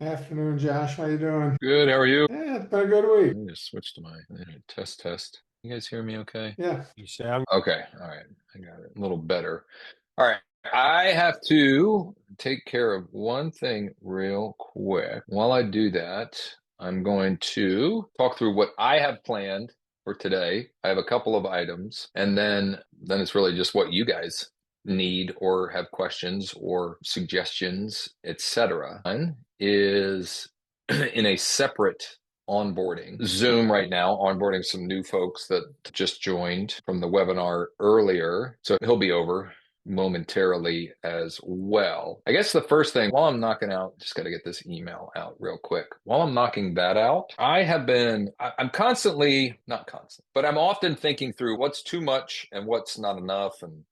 Afternoon, Josh. How you doing? Good. How are you? Yeah, it's been a good week. Let me just switch to my test. You guys hear me okay? Yeah. You sound Okay. All right. I got it. A little better. All right. I have to take care of one thing real quick. While I do that, I'm going to talk through what I have planned for today. I have a couple of items, and then it's really just what you guys need or have questions or suggestions, etc. One is in a separate onboarding Zoom right now, onboarding some new folks that just joined from the webinar earlier. So he'll be over momentarily as well. I guess the first thing, while I'm knocking out, just got to get this email out real quick. While I'm knocking that out, I'm constantly, not constant, but I'm often thinking through what's too much and what's not enough. And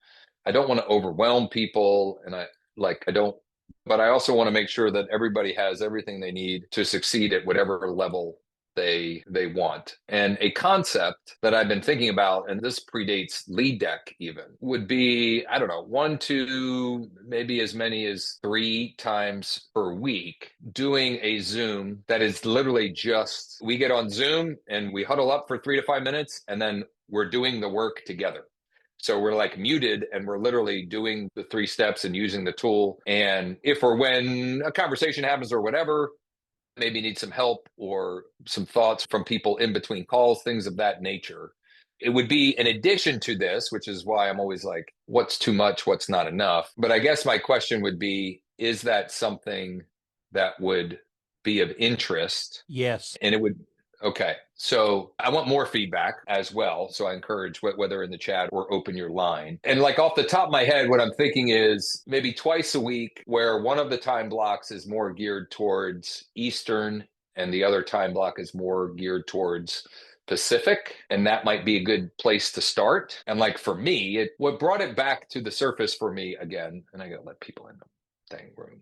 I don't want to overwhelm people. And I don't, but I also want to make sure that everybody has everything they need to succeed at whatever level they want. And a concept that I've been thinking about, and this predates LeadDeck even, would be, I don't know, one, two, maybe as many as three times per week, doing a Zoom that is literally just, we get on Zoom and we huddle up for 3 to 5 minutes, and then we're doing the work together. So we're like muted and we're literally doing the 3 steps and using the tool. And if or when a conversation happens or whatever, maybe need some help or some thoughts from people in between calls, things of that nature. It would be an addition to this, which is why I'm always like, what's too much, what's not enough. But I guess my question would be, is that something that would be of interest? yes. And it would, okay. So I want more feedback as well. So I encourage whether in the chat or open your line. And like off the top of my head, what I'm thinking is maybe twice a week, where one of the time blocks is more geared towards Eastern and the other time block is more geared towards Pacific. And that might be a good place to start. And like for me, what brought it back to the surface for me again, and I got to let people in the dang room.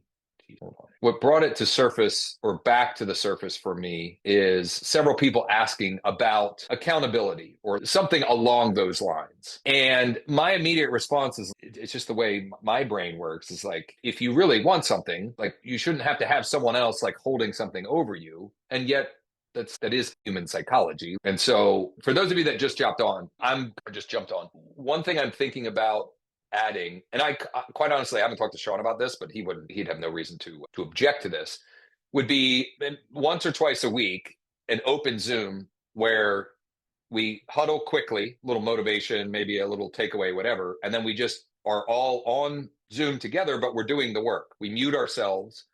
What brought it to surface or back to the surface for me is several people asking about accountability or something along those lines. And my immediate response is, it's just the way my brain works. Is like, if you really want something, like you shouldn't have to have someone else like holding something over you. And yet that is human psychology. And so for those of you that just jumped on, one thing I'm thinking about adding, and I quite honestly, I haven't talked to Sean about this, but he'd have no reason to object to this, would be once or twice a week, an open Zoom where we huddle quickly, little motivation, maybe a little takeaway, whatever. And then we just are all on Zoom together, but we're doing the work. We mute ourselves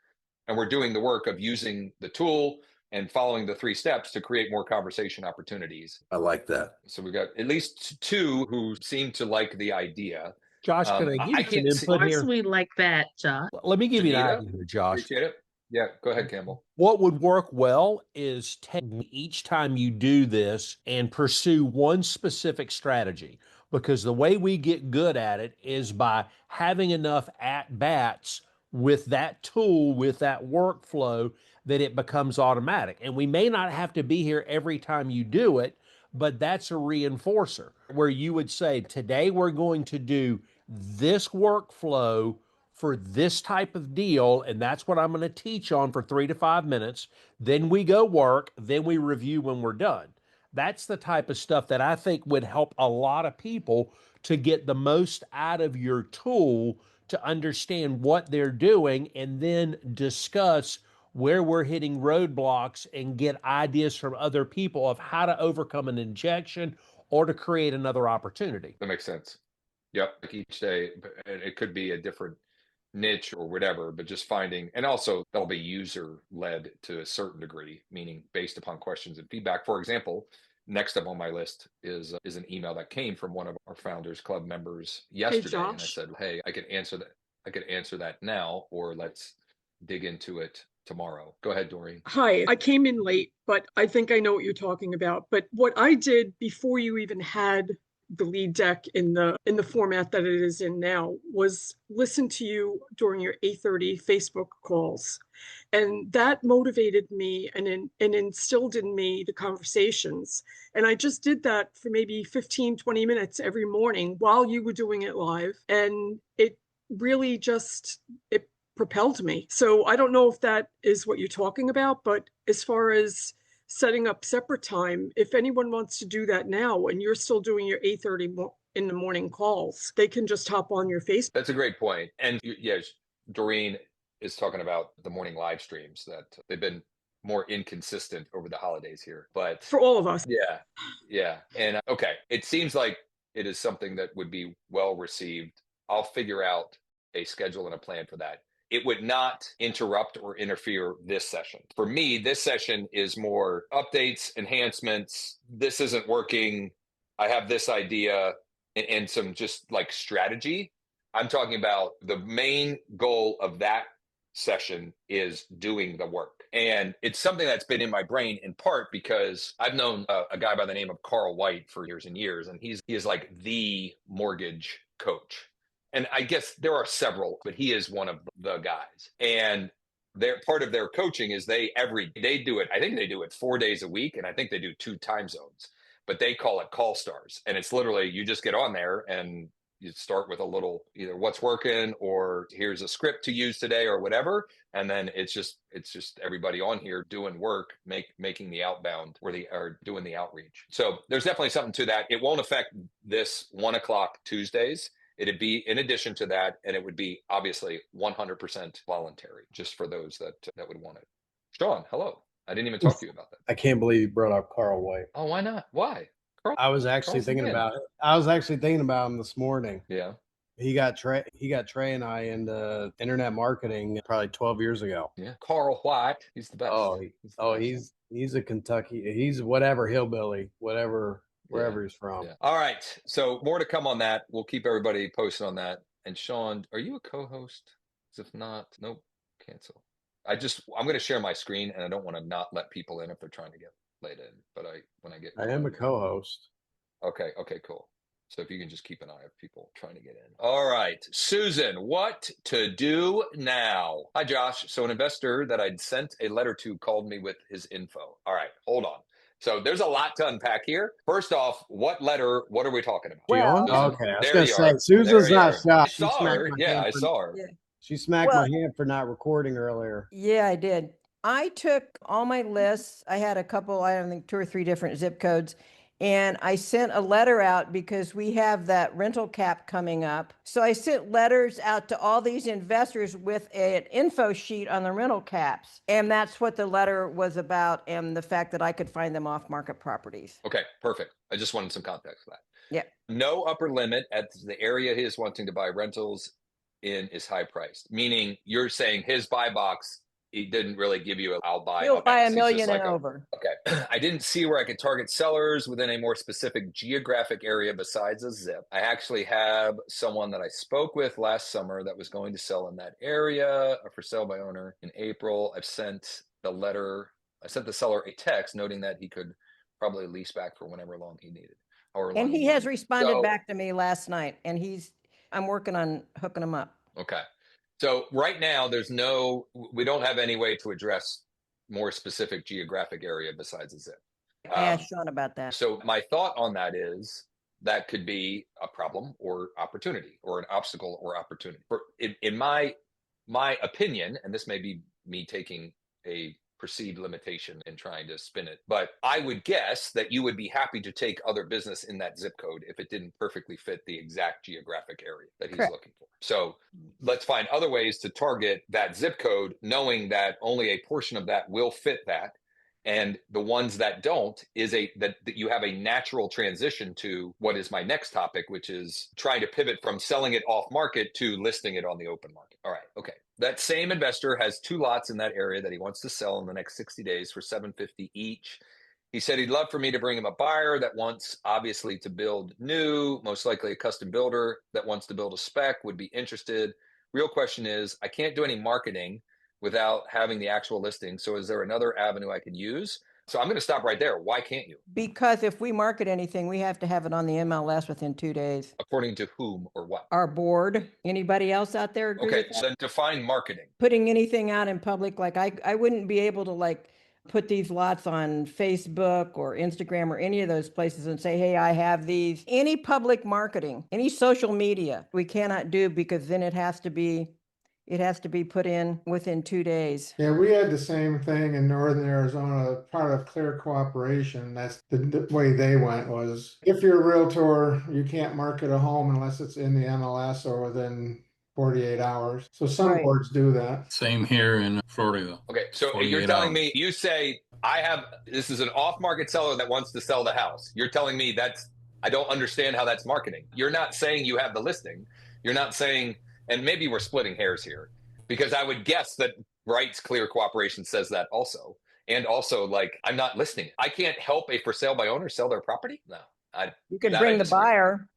and we're doing the work of using the tool and following the 3 steps to create more conversation opportunities. I like that. So we've got at least two who seem to like the idea. Josh, can I give I you some can't see. Of input course here? we like that, Josh. Let me give you an Janita, idea here, Josh. appreciate it. Yeah, go ahead, Campbell. What would work well is taking each time you do this and pursue one specific strategy. Because the way we get good at it is by having enough at bats with that tool, with that workflow, that it becomes automatic. And we may not have to be here every time you do it, but that's a reinforcer where you would say, today we're going to do this workflow for this type of deal, and that's what I'm going to teach on for 3 to 5 minutes. Then we go work, then we review when we're done. That's the type of stuff that I think would help a lot of people to get the most out of your tool, to understand what they're doing, and then discuss where we're hitting roadblocks and get ideas from other people of how to overcome an injection or to create another opportunity. That makes sense. Yep. Like each day, it could be a different niche or whatever, but just finding, and also that'll be user led to a certain degree, meaning based upon questions and feedback. For example, next up on my list is an email that came from one of our founders club members yesterday. And I said, hey, I could answer that. I could answer that now, or let's dig into it tomorrow. Go ahead, Doreen. Hi, I came in late, but I think I know what you're talking about. But what I did before you even had the LeadDeck in the format that it is in now was listen to you during your 8:30 Facebook calls. And that motivated me and instilled in me the conversations. And I just did that for maybe 15, 20 minutes every morning while you were doing it live. And it really just, propelled me. So I don't know if that is what you're talking about, but as far as setting up separate time, if anyone wants to do that now and you're still doing your 8:30 in the morning calls, they can just hop on your Facebook. That's a great point. And yes, Doreen is talking about the morning live streams that they've been more inconsistent over the holidays here. But For all of us. yeah, yeah. And okay, it seems like it is something that would be well received. I'll figure out a schedule and a plan for that. It would not interrupt or interfere this session. For me, this session is more updates, enhancements. This isn't working. I have this idea and some just like strategy. I'm talking about the main goal of that session is doing the work. And it's something that's been in my brain in part because I've known a guy by the name of Carl White for years and years, and he is like the mortgage coach. And I guess there are several, but he is one of the guys. And they're part of their coaching is they do it. I think they do it 4 days a week, and I think they do 2 time zones, but they call it call stars. And it's literally you just get on there and you start with a little either what's working or here's a script to use today or whatever, and then it's just everybody on here doing work, making the outbound or doing the outreach. So there's definitely something to that. It won't affect this 1 o'clock Tuesdays. It'd be in addition to that, and it would be obviously 100% voluntary, just for those that would want it. Sean, hello. I didn't even talk to you about that. I can't believe you brought up Carl White. Oh, why not? Why? Carl, I was actually thinking about it. I was actually thinking about him this morning. Yeah. He got Trey and I into internet marketing probably 12 years ago. Yeah. Carl White. He's the best. He's a Kentucky. He's whatever hillbilly, wherever he's from. Yeah. All right. So more to come on that. We'll keep everybody posted on that. And Sean, are you a co-host? If not, nope, cancel. I'm going to share my screen, and I don't want to not let people in if they're trying to get laid in. But I am a co-host. Okay, cool. So if you can just keep an eye on people trying to get in. All right, Susan, what to do now? Hi, Josh. So an investor that I'd sent a letter to called me with his info. All right, hold on. So there's a lot to unpack here. First off, what letter? What are we talking about? Well, okay. I was going to say, Susan's not shocked. I saw her. Yeah, I saw her. Yeah. She smacked my hand for not recording earlier. Yeah, I did. I took all my lists. I had a couple, I think 2 or 3 different zip codes. And I sent a letter out because we have that rental cap coming up. So I sent letters out to all these investors with an info sheet on the rental caps. And that's what the letter was about, and the fact that I could find them off market properties. Okay, perfect. I just wanted some context for that. Yeah. No upper limit at the area he is wanting to buy rentals in is high priced, meaning you're saying his buy box, he didn't really give you I'll buy. He'll buy $1 million and over. Okay. I didn't see where I could target sellers within a more specific geographic area besides a zip. I actually have someone that I spoke with last summer that was going to sell in that area, for sale by owner in April. I sent the seller a text noting that he could probably lease back for whenever long he needed. And he has responded back to me last night, and I'm working on hooking him up. Okay. So right now, we don't have any way to address more specific geographic area besides a zip. I asked Sean about that. So my thought on that is that could be a problem or opportunity, or an obstacle or opportunity. In my opinion, and this may be me taking a perceived limitation and trying to spin it, but I would guess that you would be happy to take other business in that zip code if it didn't perfectly fit the exact geographic area that he's looking for. So let's find other ways to target that zip code, knowing that only a portion of that will fit that. And the ones that don't that you have a natural transition to what is my next topic, which is trying to pivot from selling it off market to listing it on the open market. All right. Okay. That same investor has 2 lots in that area that he wants to sell in the next 60 days for $750 each. He said he'd love for me to bring him a buyer that wants obviously to build new, most likely a custom builder that wants to build a spec, would be interested. Real question is, I can't do any marketing without having the actual listing. So is there another avenue I could use? So I'm going to stop right there. Why can't you? Because if we market anything, we have to have it on the MLS within 2 days. According to whom or what? Our board. Anybody else out there agree with that? So then define marketing. Putting anything out in public, like I wouldn't be able to put these lots on Facebook or Instagram or any of those places and say, hey, I have these. Any public marketing, any social media, we cannot do, because then it has to be It has to be put in within 2 days. Yeah, we had the same thing in Northern Arizona, part of Clear Cooperation. That's the way they went was if you're a realtor, you can't market a home unless it's in the MLS or within 48 hours. So some Right. boards do that. Same here in Florida. Okay, so you're 48 telling hours. me, you say, this is an off-market seller that wants to sell the house. You're telling me I don't understand how that's marketing. You're not saying you have the listing. You're not saying, and maybe we're splitting hairs here, because I would guess that Wright's Clear Cooperation says that also. And also, like, I'm not listing it. I can't help a for sale by owner sell their property? No. You could that bring I the disagree. buyer.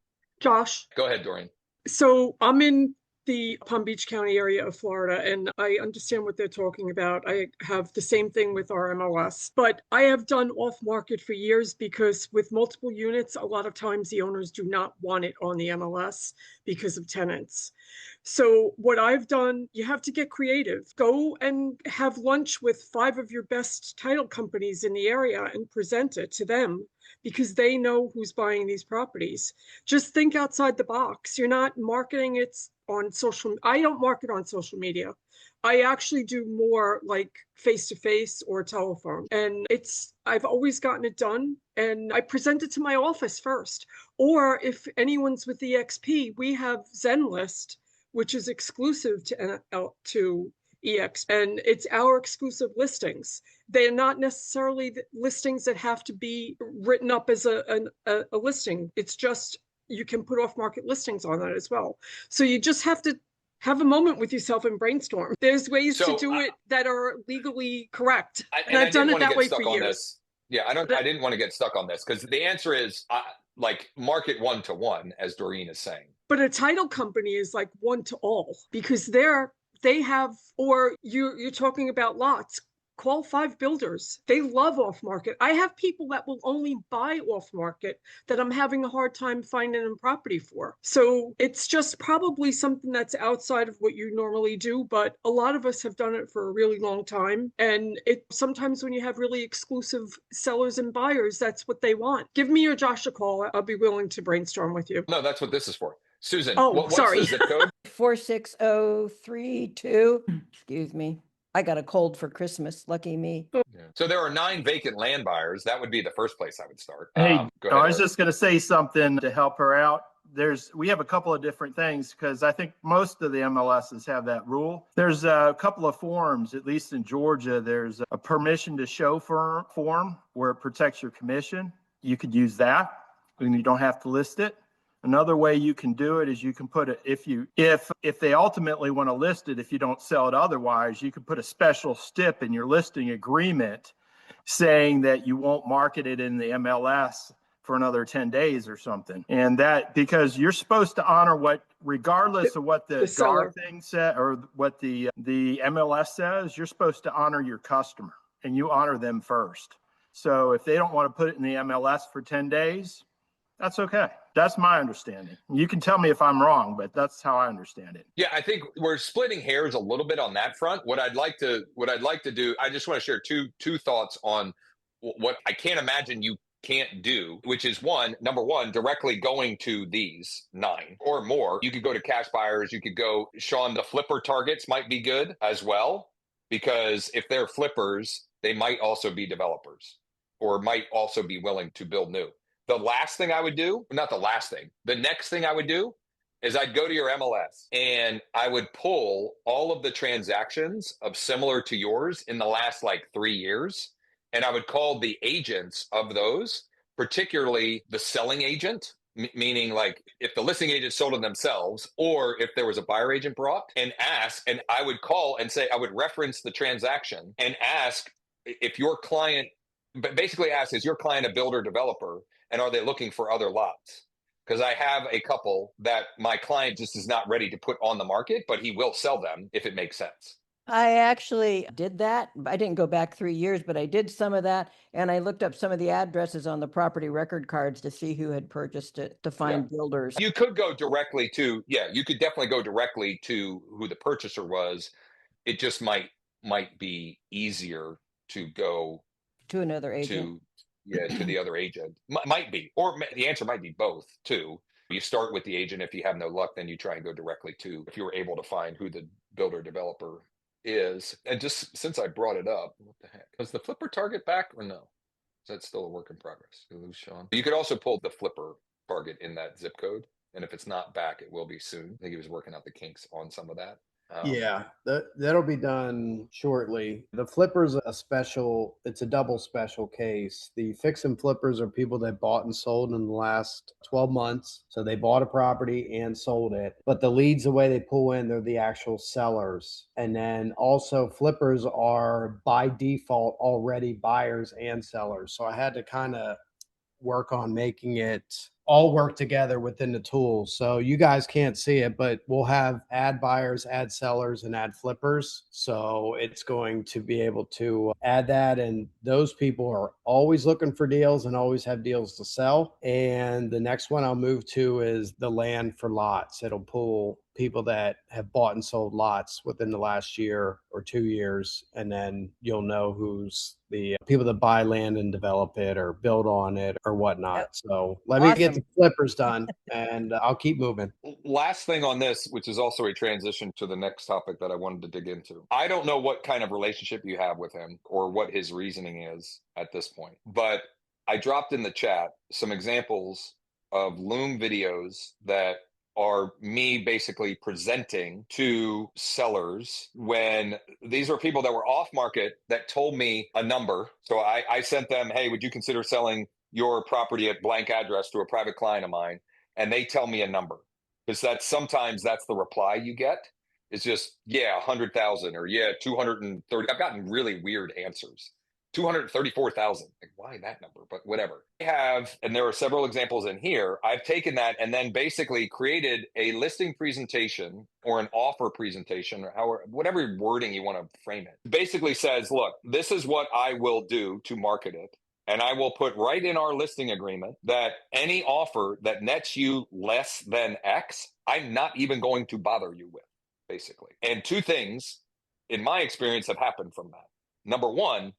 Josh, Go ahead, Dorian. so I'm in the Palm Beach County area of Florida, and I understand what they're talking about. I have the same thing with our MLS, but I have done off market for years because with multiple units, a lot of times the owners do not want it on the MLS because of tenants. So what I've done, you have to get creative. Go and have lunch with 5 of your best title companies in the area and present it to them because they know who's buying these properties. Just think outside the box. You're not marketing it on social. I don't market on social media. I actually do more like face-to-face or telephone. And I've always gotten it done. And I present it to my office first. Or if anyone's with EXP, we have Zenlist, which is exclusive to EX, and it's our exclusive listings. They're not necessarily the listings that have to be written up as a listing. It's just you can put off market listings on that as well. So you just have to have a moment with yourself and brainstorm. There's ways to do it that are legally correct, and I've done it that way for years. Yeah, I didn't want to get stuck on this because the answer is like market 1-to-1, as Doreen is saying. But a title company is like one to all because they have, or you're talking about lots. Call 5 builders. They love off market. I have people that will only buy off market that I'm having a hard time finding a property for. So it's just probably something that's outside of what you normally do, but a lot of us have done it for a really long time. And sometimes when you have really exclusive sellers and buyers, that's what they want. Give me or Josh a call. I'll be willing to brainstorm with you. No, that's what this is for. Susan, what's sorry. the zip code? 46032. Excuse me. I got a cold for Christmas. Lucky me. Yeah. So there are 9 vacant land buyers. That would be the first place I would start. Hey, go ahead, I was just going to say something to help her out. We have a couple of different things because I think most of the MLSs have that rule. There's a couple of forms, at least in Georgia. There's a permission to show form where it protects your commission. You could use that and you don't have to list it. Another way you can do it is you can put it, if they ultimately want to list it, if you don't sell it otherwise, you can put a special stip in your listing agreement saying that you won't market it in the MLS for another 10 days or something. And that, because you're supposed to honor regardless of what the GAR thing said or what the MLS says, you're supposed to honor your customer and you honor them first. So if they don't want to put it in the MLS for 10 days, that's okay. That's my understanding. You can tell me if I'm wrong, but that's how I understand it. Yeah, I think we're splitting hairs a little bit on that front. What I'd like to do, I just want to share two thoughts on what I can't imagine you can't do, which is number one, directly going to these 9 or more. You could go to cash buyers. You could go, Sean, the flipper targets might be good as well, because if they're flippers, they might also be developers or might also be willing to build new. The next thing I would do is I'd go to your MLS and I would pull all of the transactions of similar to yours in the last like 3 years. And I would call the agents of those, particularly the selling agent, meaning like if the listing agent sold them themselves or if there was a buyer agent brought, and ask, and I would call and say, I would reference the transaction and ask if your client, but basically ask, is your client a builder developer? And are they looking for other lots? Because I have a couple that my client just is not ready to put on the market, but he will sell them if it makes sense. I actually did that. I didn't go back 3 years, but I did some of that. And I looked up some of the addresses on the property record cards to see who had purchased it to find builders. You could go directly to, you could definitely go directly to who the purchaser was. It just might be easier to go to another agent. To the other agent. Might be, or the answer might be both too. You start with the agent. If you have no luck, then you try and go directly to, if you were able to find who the builder developer is. And just since I brought it up, what the heck? Was the flipper target back or no? Is that still a work in progress? Did we lose Sean? You could also pull the flipper target in that zip code. And if it's not back, it will be soon. I think he was working out the kinks on some of that. Yeah, that'll be done shortly. The flipper's it's a double special case. The fix and flippers are people that bought and sold in the last 12 months. So they bought a property and sold it. But the leads, the way they pull in, they're the actual sellers. And then also flippers are by default already buyers and sellers. So I had to kind of work on making it all work together within the tool. So you guys can't see it, but we'll have add buyers, add sellers, and add flippers. So it's going to be able to add that. And those people are always looking for deals and always have deals to sell. And the next one I'll move to is the land for lots. It'll pull people that have bought and sold lots within the last year or 2 years. And then you'll know who's the people that buy land and develop it or build on it or whatnot. So let me get the flippers done and I'll keep moving. Last thing on this, which is also a transition to the next topic that I wanted to dig into. I don't know what kind of relationship you have with him or what his reasoning is at this point, but I dropped in the chat some examples of Loom videos that are me basically presenting to sellers when these were people that were off market that told me a number. So I sent them, hey, would you consider selling your property at blank address to a private client of mine? And they tell me a number, because sometimes that's the reply you get. It's just, yeah, 100,000 or yeah, 230. I've gotten really weird answers. 234,000. Like, why that number? But whatever. I have, and there are several examples in here. I've taken that and then basically created a listing presentation or an offer presentation, or whatever wording you want to frame it. Basically says, look, this is what I will do to market it. And I will put right in our listing agreement that any offer that nets you less than X, I'm not even going to bother you with, basically. And two things, in my experience, have happened from that. Number one,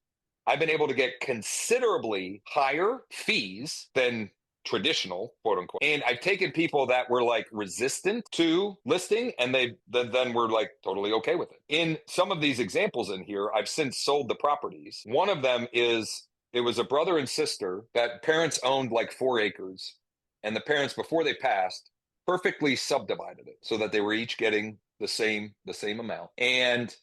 I've been able to get considerably higher fees than traditional, quote unquote. And I've taken people that were like resistant to listing and they then were like totally okay with it. In some of these examples in here, I've since sold the properties. One of them is, it was a brother and sister that parents owned like 4 acres. And the parents, before they passed, perfectly subdivided it so that they were each getting the same amount. And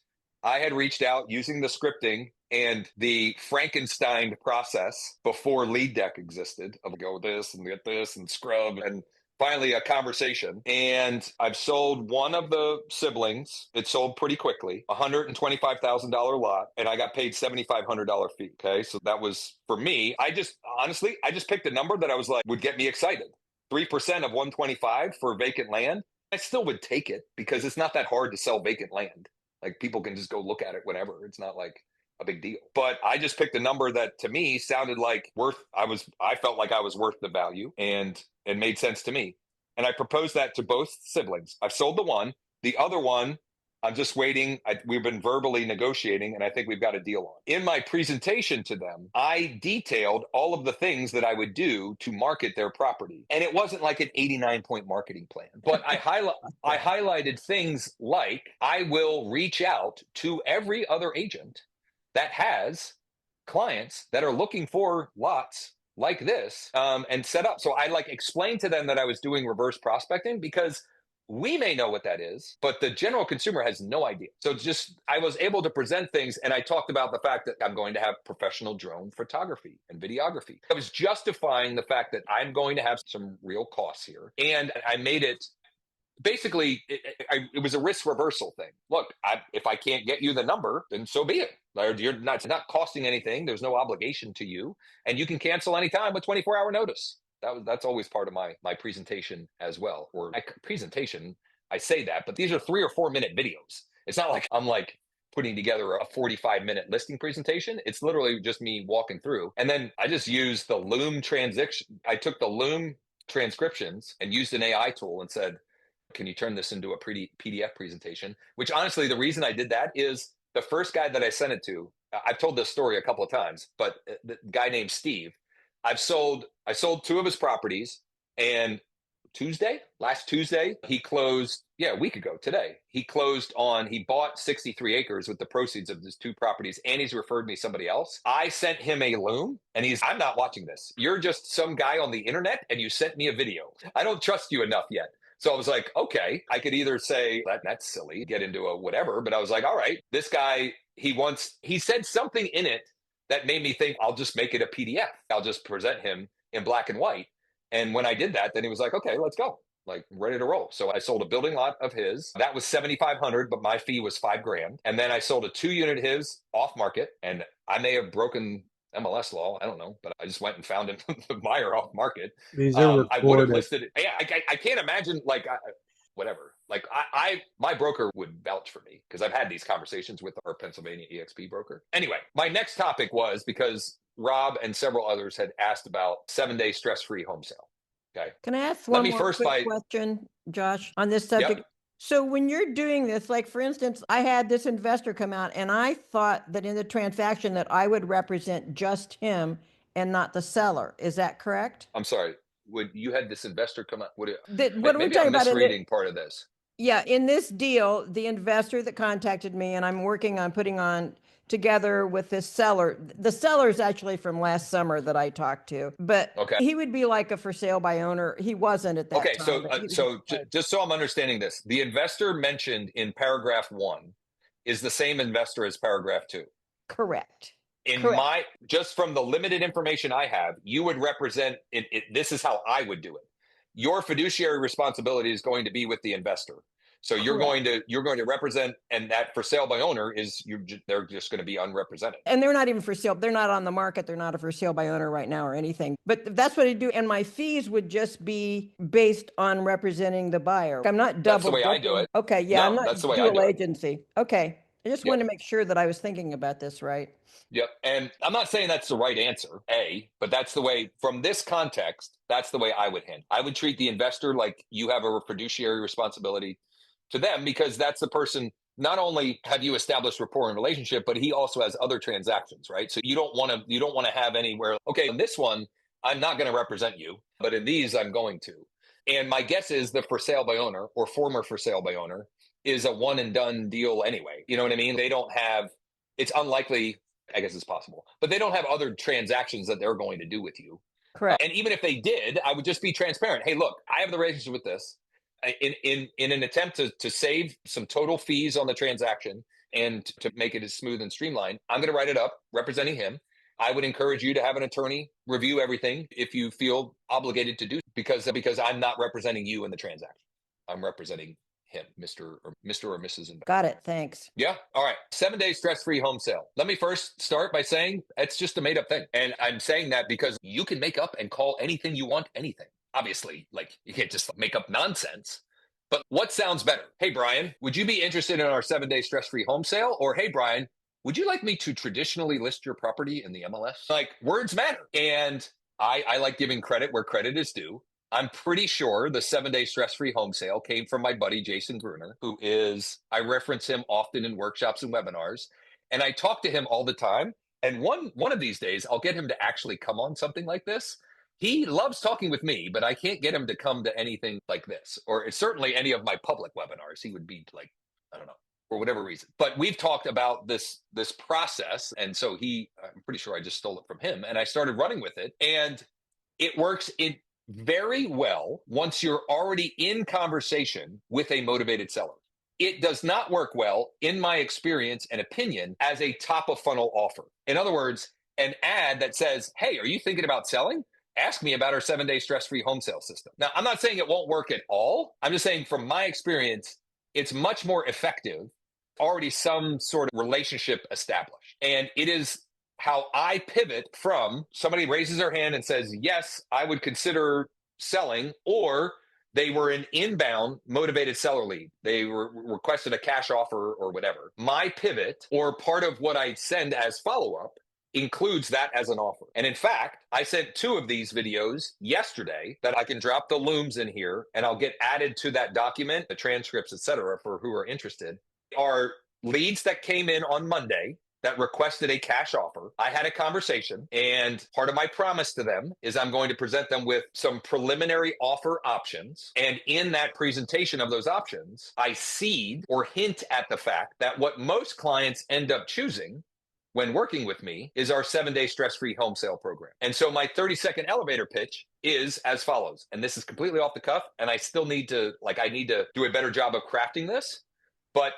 I had reached out using the scripting and the Frankenstein process before LeadDeck existed of go this and get this and scrub, and finally a conversation. And I've sold one of the siblings. It sold pretty quickly, $125,000 lot, and I got paid $7,500 fee. Okay, so that was for me. I just picked a number that I was like would get me excited. 3% of 125 for vacant land. I still would take it because it's not that hard to sell vacant land. Like people can just go look at it whenever. It's not like a big deal. But I just picked a number that to me sounded like I felt like I was worth the value and it made sense to me. And I proposed that to both siblings. I've sold the one. The other one, I'm just waiting. We've been verbally negotiating, and I think we've got a deal on. In my presentation to them, I detailed all of the things that I would do to market their property. And it wasn't like an 89-point marketing plan, but I highlighted things like I will reach out to every other agent that has clients that are looking for lots like this and set up. So I explained to them that I was doing reverse prospecting because we may know what that is, but the general consumer has no idea. So I was able to present things, and I talked about the fact that I'm going to have professional drone photography and videography. I was justifying the fact that I'm going to have some real costs here. And I made it basically, it was a risk reversal thing. Look, if I can't get you the number, then so be it. It's not costing anything. There's no obligation to you. And you can cancel anytime with 24-hour notice. That's always part of my presentation as well. Or presentation, I say that, but these are 3 or 4 minute videos. It's not like I'm putting together a 45-minute listing presentation. It's literally just me walking through. And then I just used the Loom transition. I took the Loom transcriptions and used an AI tool and said, can you turn this into a pretty PDF presentation? Which honestly, the reason I did that is the first guy that I sent it to, I've told this story a couple of times, but the guy named Steve, I sold 2 of his properties, and last Tuesday, he closed, a week ago today. He bought 63 acres with the proceeds of his 2 properties, and he's referred me somebody else. I sent him a loom, and I'm not watching this. You're just some guy on the internet, and you sent me a video. I don't trust you enough yet. So I was like, okay, I could either say that's silly, get into a whatever, but I was like, all right, this guy, he said something in it that made me think I'll just make it a PDF. I'll just present him in black and white. And when I did that, then he was like, okay, let's go, like ready to roll. So I sold a building lot of his. That was $7,500, but my fee was $5,000. And then I sold a 2-unit his off market, and I may have broken MLS law. I don't know, but I just went and found the buyer off market. These are I would have recorded. listed it. Yeah, I can't imagine whatever. Like my broker would vouch for me because I've had these conversations with our Pennsylvania EXP broker. Anyway, my next topic was because Rob and several others had asked about 7-day stress-free home sale. Okay. Can I ask Let one me more first quick question, Josh, on this subject? Yep. So when you're doing this, like for instance, I had this investor come out and I thought that in the transaction that I would represent just him and not the seller. Is that correct? I'm sorry. Would you had this investor come out? What are we Maybe talking I'm about? misreading part of this. Yeah, in this deal, the investor that contacted me, and I'm working on putting on together with this seller. The seller is actually from last summer that I talked to, but Okay. he would be like a for sale by owner. He wasn't at that Okay, time. so but he was- just so I'm understanding this, the investor mentioned in paragraph 1 is the same investor as paragraph 2. Correct. Just from the limited information I have, you would represent it. This is how I would do it. Your fiduciary responsibility is going to be with the investor. So you're going to represent, and that for sale by owner they're just going to be unrepresented. And they're not even for sale. They're not on the market. They're not a for sale by owner right now or anything. But that's what I do. And my fees would just be based on representing the buyer. I'm not double. That's the way I do it. Okay. Yeah. No, I'm not that's the way I do dual it. agency. Okay. I just wanted to make sure that I was thinking about this right. Yep. And I'm not saying that's the right answer, but that's the way, from this context, that's the way I would handle. I would treat the investor like you have a fiduciary responsibility to them, because that's the person. Not only have you established rapport and relationship, but he also has other transactions, right? So you don't want to have anywhere, okay, in this one, I'm not going to represent you, but in these, I'm going to. And my guess is the for sale by owner or former for sale by owner is a one and done deal anyway. You know what I mean? They don't have, it's unlikely, I guess it's possible, but they don't have other transactions that they're going to do with you. Correct. And even if they did, I would just be transparent. Hey, look, I have the relationship with this. In an attempt to save some total fees on the transaction and to make it as smooth and streamlined, I'm going to write it up representing him. I would encourage you to have an attorney review everything if you feel obligated to do, because I'm not representing you in the transaction. I'm representing him, Mr. or Mrs. Investor. Got it. Thanks. Yeah. All right. 7-day stress-free home sale. Let me first start by saying it's just a made-up thing. And I'm saying that because you can make up and call anything you want anything. Obviously, like, you can't just make up nonsense. But what sounds better? Hey, Brian, would you be interested in our 7-day stress-free home sale? Or, hey, Brian, would you like me to traditionally list your property in the MLS? Like, words matter. And I like giving credit where credit is due. I'm pretty sure the 7-day stress-free home sale came from my buddy, Jason Gruner, I reference him often in workshops and webinars. And I talk to him all the time. And one of these days, I'll get him to actually come on something like this. He loves talking with me, but I can't get him to come to anything like this, or certainly any of my public webinars. He would be like, I don't know, for whatever reason. But we've talked about this process. And so I'm pretty sure I just stole it from him, and I started running with it. And it works very well once you're already in conversation with a motivated seller. It does not work well, in my experience and opinion, as a top of funnel offer. In other words, an ad that says, hey, are you thinking about selling? Ask me about our 7-day stress-free home sale system. Now, I'm not saying it won't work at all. I'm just saying from my experience, it's much more effective, already some sort of relationship established. And it is how I pivot from somebody raises their hand and says, yes, I would consider selling, or they were an inbound motivated seller lead. They requested a cash offer or whatever. My pivot, or part of what I send as follow-up, includes that as an offer. And in fact, I sent 2 of these videos yesterday that I can drop the looms in here, and I'll get added to that document, the transcripts, etc., for who are interested. Are leads that came in on Monday that requested a cash offer. I had a conversation, and part of my promise to them is I'm going to present them with some preliminary offer options. And in that presentation of those options, I seed or hint at the fact that what most clients end up choosing when working with me is our 7-day stress-free home sale program. And so my 30-second elevator pitch is as follows. And this is completely off the cuff, and I still need to, I need to do a better job of crafting this. But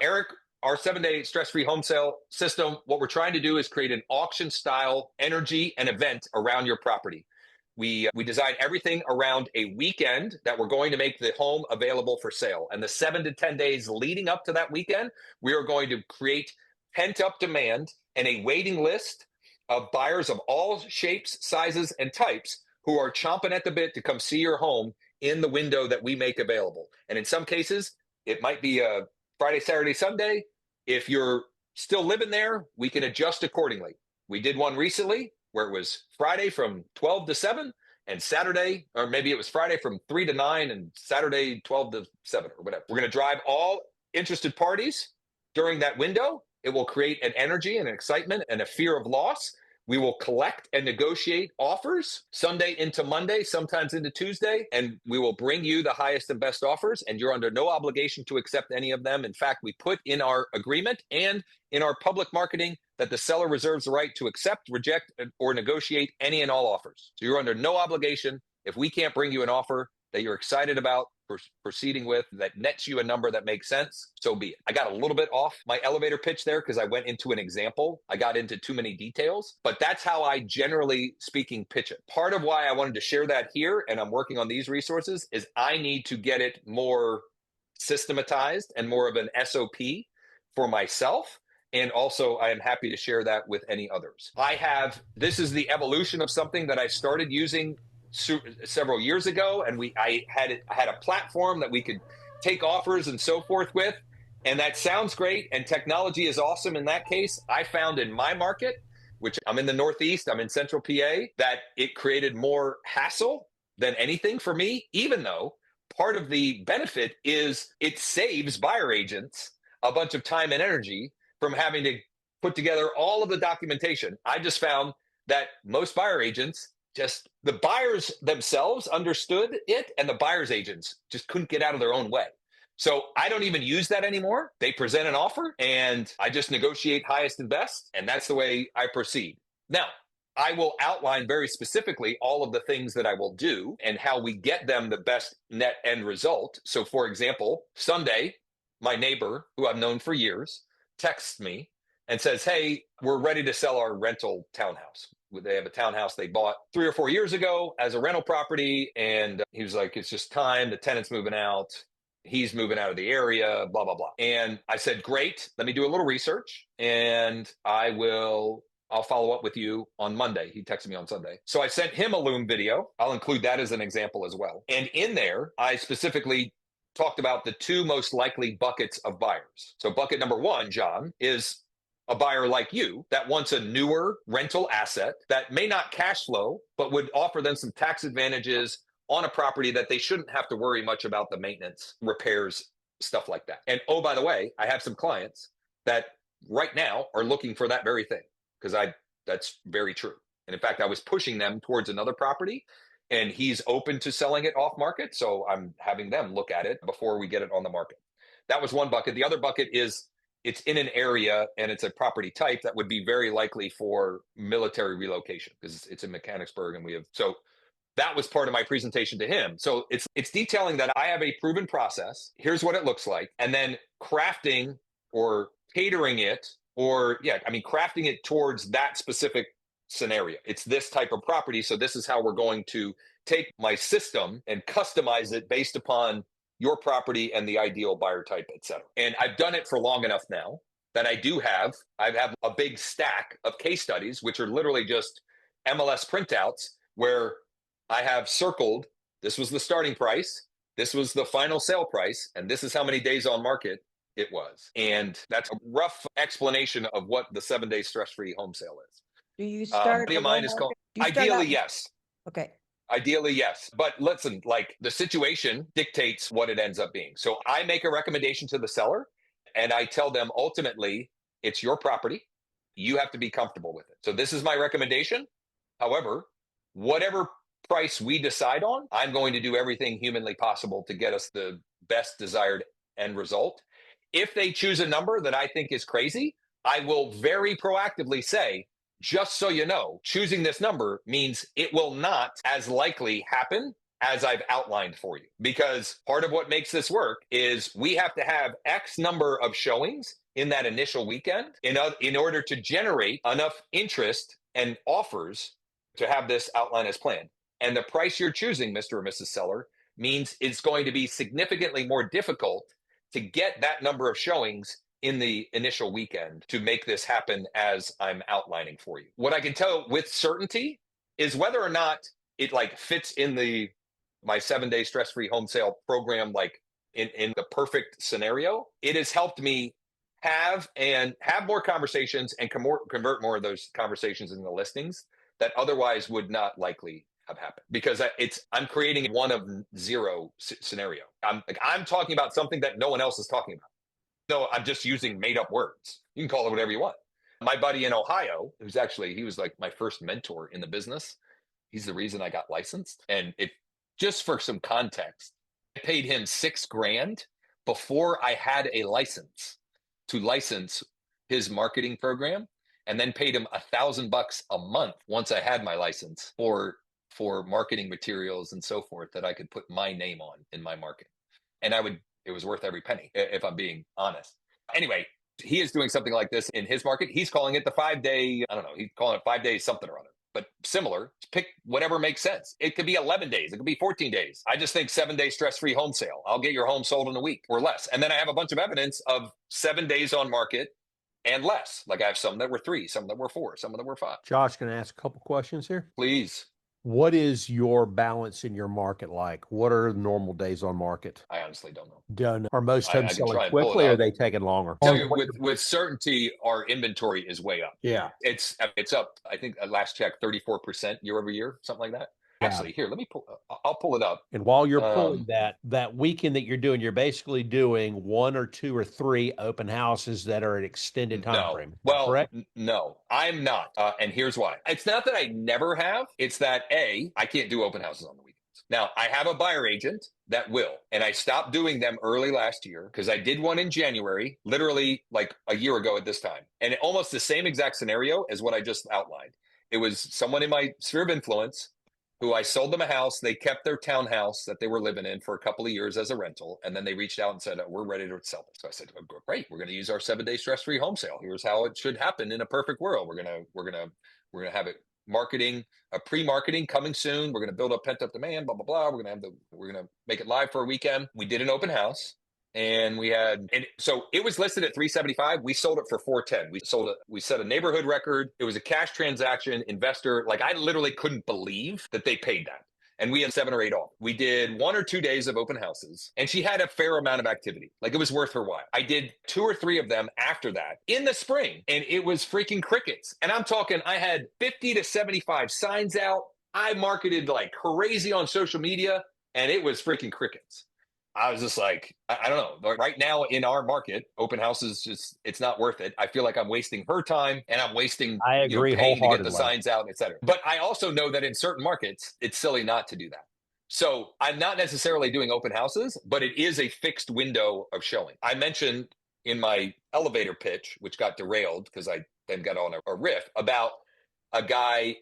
Eric, our 7-day stress-free home sale system, what we're trying to do is create an auction-style energy and event around your property. We design everything around a weekend that we're going to make the home available for sale. And the 7 to 10 days leading up to that weekend, we are going to create pent-up demand and a waiting list of buyers of all shapes, sizes, and types who are chomping at the bit to come see your home in the window that we make available. And in some cases, it might be a Friday, Saturday, Sunday. If you're still living there, we can adjust accordingly. We did one recently where it was Friday from 12 to 7 and Saturday, or maybe it was Friday from 3 to 9 and Saturday 12 to 7 or whatever. We're going to drive all interested parties during that window. It will create an energy and an excitement and a fear of loss. We will collect and negotiate offers Sunday into Monday, sometimes into Tuesday, and we will bring you the highest and best offers, and you're under no obligation to accept any of them. In fact, we put in our agreement and in our public marketing that the seller reserves the right to accept, reject, or negotiate any and all offers. So you're under no obligation. If we can't bring you an offer that you're excited about proceeding with, that nets you a number that makes sense, so be it. I got a little bit off my elevator pitch there because I went into an example. I got into too many details, but that's how I generally speaking pitch it. Part of why I wanted to share that here, and I'm working on these resources, is I need to get it more systematized and more of an SOP for myself. And also, I am happy to share that with any others. This is the evolution of something that I started using several years ago, and I had a platform that we could take offers and so forth with, and that sounds great, and technology is awesome in that case. I found in my market, which I'm in the Northeast, I'm in Central PA, that it created more hassle than anything for me, even though part of the benefit is it saves buyer agents a bunch of time and energy from having to put together all of the documentation. I just found that most buyer agents, just the buyers themselves understood it, and the buyer's agents just couldn't get out of their own way. So I don't even use that anymore. They present an offer and I just negotiate highest and best, and that's the way I proceed. Now, I will outline very specifically all of the things that I will do and how we get them the best net end result. So for example, Sunday, my neighbor, who I've known for years, texts me and says, "Hey, we're ready to sell our rental townhouse." They have a townhouse they bought 3 or 4 years ago as a rental property. And he was like, "It's just time. The tenant's moving out. He's moving out of the area, blah, blah, blah." And I said, "Great. Let me do a little research and I'll follow up with you on Monday." He texted me on Sunday. So I sent him a Loom video. I'll include that as an example as well. And in there, I specifically talked about the 2 most likely buckets of buyers. So bucket number 1, John, is a buyer like you that wants a newer rental asset that may not cash flow, but would offer them some tax advantages on a property that they shouldn't have to worry much about the maintenance, repairs, stuff like that. And oh, by the way, I have some clients that right now are looking for that very thing, because that's very true. And in fact, I was pushing them towards another property, and he's open to selling it off market. So I'm having them look at it before we get it on the market. That was one bucket. The other bucket is it's in an area and it's a property type that would be very likely for military relocation because it's in Mechanicsburg, and so that was part of my presentation to him. So it's detailing that I have a proven process. Here's what it looks like. And then crafting or catering it, crafting it towards that specific scenario. It's this type of property. So this is how we're going to take my system and customize it based upon your property and the ideal buyer type, et cetera. And I've done it for long enough now that I have a big stack of case studies, which are literally just MLS printouts where I have circled, this was the starting price, this was the final sale price, and this is how many days on market it was. And that's a rough explanation of what the 7-day stress-free home sale is. Do you start? Mine is called, ideally, yes. Okay. Ideally, yes. But listen, the situation dictates what it ends up being. So I make a recommendation to the seller and I tell them ultimately it's your property. You have to be comfortable with it. So this is my recommendation. However, whatever price we decide on, I'm going to do everything humanly possible to get us the best desired end result. If they choose a number that I think is crazy, I will very proactively say, just so you know, choosing this number means it will not as likely happen as I've outlined for you. Because part of what makes this work is we have to have X number of showings in that initial weekend in order to generate enough interest and offers to have this outline as planned. And the price you're choosing, Mr. or Mrs. Seller, means it's going to be significantly more difficult to get that number of showings in the initial weekend to make this happen as I'm outlining for you. What I can tell with certainty is whether or not it like fits in my 7-day stress-free home sale program, like in the perfect scenario. It has helped me have more conversations and convert more of those conversations into listings that otherwise would not likely have happened, because I'm creating one of zero scenario. I'm talking about something that no one else is talking about. No, I'm just using made up words. You can call it whatever you want. My buddy in Ohio, he was like my first mentor in the business. He's the reason I got licensed. And just for some context, I paid him $6,000 before I had a license to license his marketing program, and then paid him $1,000 a month once I had my license for marketing materials and so forth that I could put my name on in my marketing. And it was worth every penny, if I'm being honest. Anyway, he is doing something like this in his market. He's calling it the 5-day, I don't know, he's calling it 5 days something or other, but similar. Pick whatever makes sense. It could be 11 days. It could be 14 days. I just think 7-day stress-free home sale. I'll get your home sold in a week or less. And then I have a bunch of evidence of 7 days on market and less. Like I have some that were 3, some that were 4, some that were 5. Josh, can I ask a couple questions here? Please. What is your balance in your market like? What are normal days on market? I honestly don't know. Done. Are most I homes can try selling and pull it quickly, or are up. they taking longer? Tell you with certainty, our inventory is way up. Yeah. It's up, I think at last check, 34% year over year, something like that. Actually, here, I'll pull it up. And while you're pulling that weekend that you're doing, you're basically doing 1 or 2 or 3 open houses that are an extended time frame. Well, correct? No, I'm not. And here's why. It's not that I never have. It's that I can't do open houses on the weekends. Now, I have a buyer agent that will, and I stopped doing them early last year because I did one in January, literally like a year ago at this time. And almost the same exact scenario as what I just outlined. It was someone in my sphere of influence who I sold them a house. They kept their townhouse that they were living in for a couple of years as a rental. And then they reached out and said, we're ready to sell it. So I said, oh, great. We're going to use our 7-day stress-free home sale. Here's how it should happen in a perfect world. We're going to have it pre-marketing coming soon. We're going to build up pent-up demand, blah, blah, blah. We're going to make it live for a weekend. We did an open house. And so it was listed at $375. We sold it for $410. We set a neighborhood record. It was a cash transaction. Investor, like I literally couldn't believe that they paid that. And we had 7 or 8 off. We did 1 or 2 days of open houses, and she had a fair amount of activity. Like it was worth her while. I did 2 or 3 of them after that in the spring, and it was freaking crickets. And I'm talking, I had 50 to 75 signs out. I marketed like crazy on social media, and it was freaking crickets. I was just like, I don't know. Right now in our market, open houses, it's not worth it. I feel like I'm wasting her time, and I'm wasting paying to get the signs out, et cetera. But I also know that in certain markets, it's silly not to do that. So I'm not necessarily doing open houses, but it is a fixed window of showing. I mentioned in my elevator pitch, which got derailed because I then got on a riff about a guy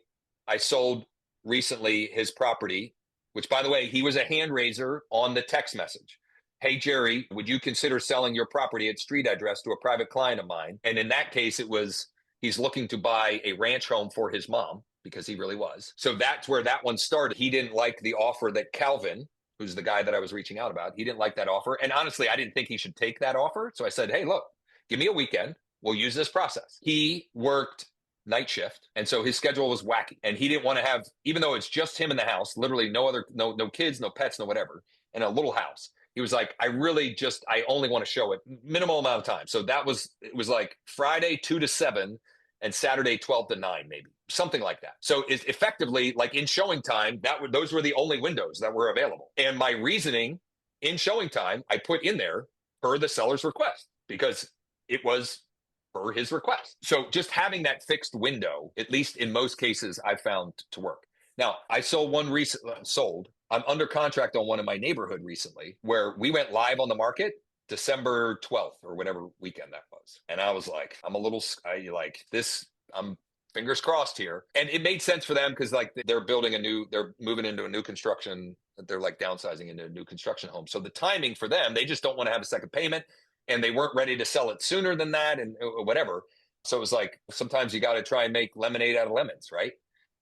I sold recently his property, which, by the way, he was a hand raiser on the text message. Hey, Jerry, would you consider selling your property at street address to a private client of mine? And in that case, he's looking to buy a ranch home for his mom, because he really was. So that's where that one started. He didn't like the offer that Calvin, who's the guy that I was reaching out about, he didn't like that offer. And honestly, I didn't think he should take that offer. So I said, hey, look, give me a weekend. We'll use this process. He worked night shift, and so his schedule was wacky, and he didn't want to have, even though it's just him in the house, literally no kids, no pets, no whatever, in a little house. He was like, I only want to show it minimal amount of time. So it was like Friday 2 to 7 and Saturday 12 to 9, maybe something like that. So it's effectively like in showing time, those were the only windows that were available. And my reasoning in showing time, I put in there per the seller's request, because it was per his request. So just having that fixed window, at least in most cases, I've found to work. Now, I sold one I'm under contract on one in my neighborhood recently where we went live on the market December 12th or whatever weekend that was. And I was like, I'm fingers crossed here. And it made sense for them because like they're moving into a new construction. They're like downsizing into a new construction home. So the timing for them, they just don't want to have a second payment and they weren't ready to sell it sooner than that and whatever. So it was like, sometimes you got to try and make lemonade out of lemons, right?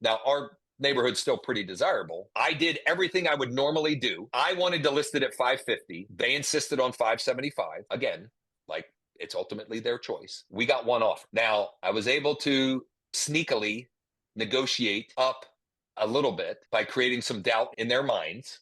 Now, our neighborhood's still pretty desirable. I did everything I would normally do. I wanted to list it at 550. They insisted on 575. Again, like it's ultimately their choice. We got one offer. Now, I was able to sneakily negotiate up a little bit by creating some doubt in their minds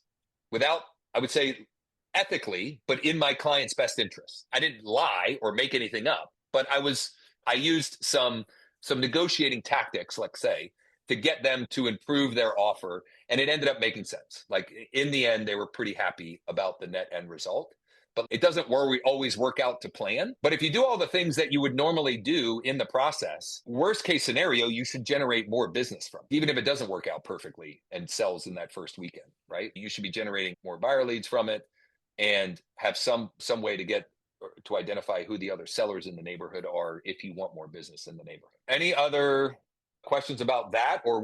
without, I would say, ethically, but in my client's best interest. I didn't lie or make anything up, but I used some negotiating tactics, let's say, to get them to improve their offer. And it ended up making sense. Like in the end, they were pretty happy about the net end result. But it doesn't always work out to plan. But if you do all the things that you would normally do in the process, worst case scenario, you should generate more business from, even if it doesn't work out perfectly and sells in that first weekend, right? You should be generating more buyer leads from it and have some way to identify who the other sellers in the neighborhood are if you want more business in the neighborhood. Any other questions about that? Or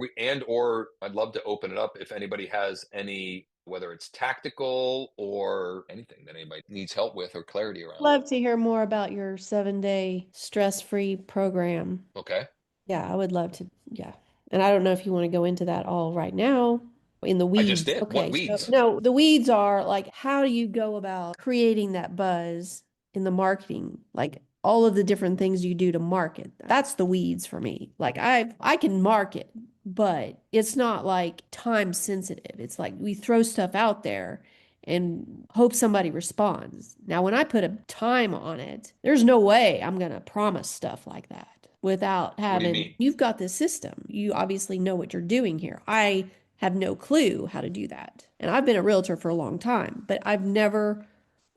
I'd love to open it up if anybody has any, whether it's tactical or anything that anybody needs help with or clarity around. Love to hear more about your 7-day stress-free program. Okay. Yeah, I would love to. Yeah. And I don't know if you want to go into that all right now in the weeds. I just did. Okay. What weeds? So, no, the weeds are like, how do you go about creating that buzz in the marketing? Like all of the different things you do to market. That's the weeds for me. Like I can market, but it's not like time sensitive. It's like we throw stuff out there and hope somebody responds. Now, when I put a time on it, there's no way I'm going to promise stuff like that without having, What do you mean? You've got this system. You obviously know what you're doing here. I have no clue how to do that. And I've been a realtor for a long time, but I've never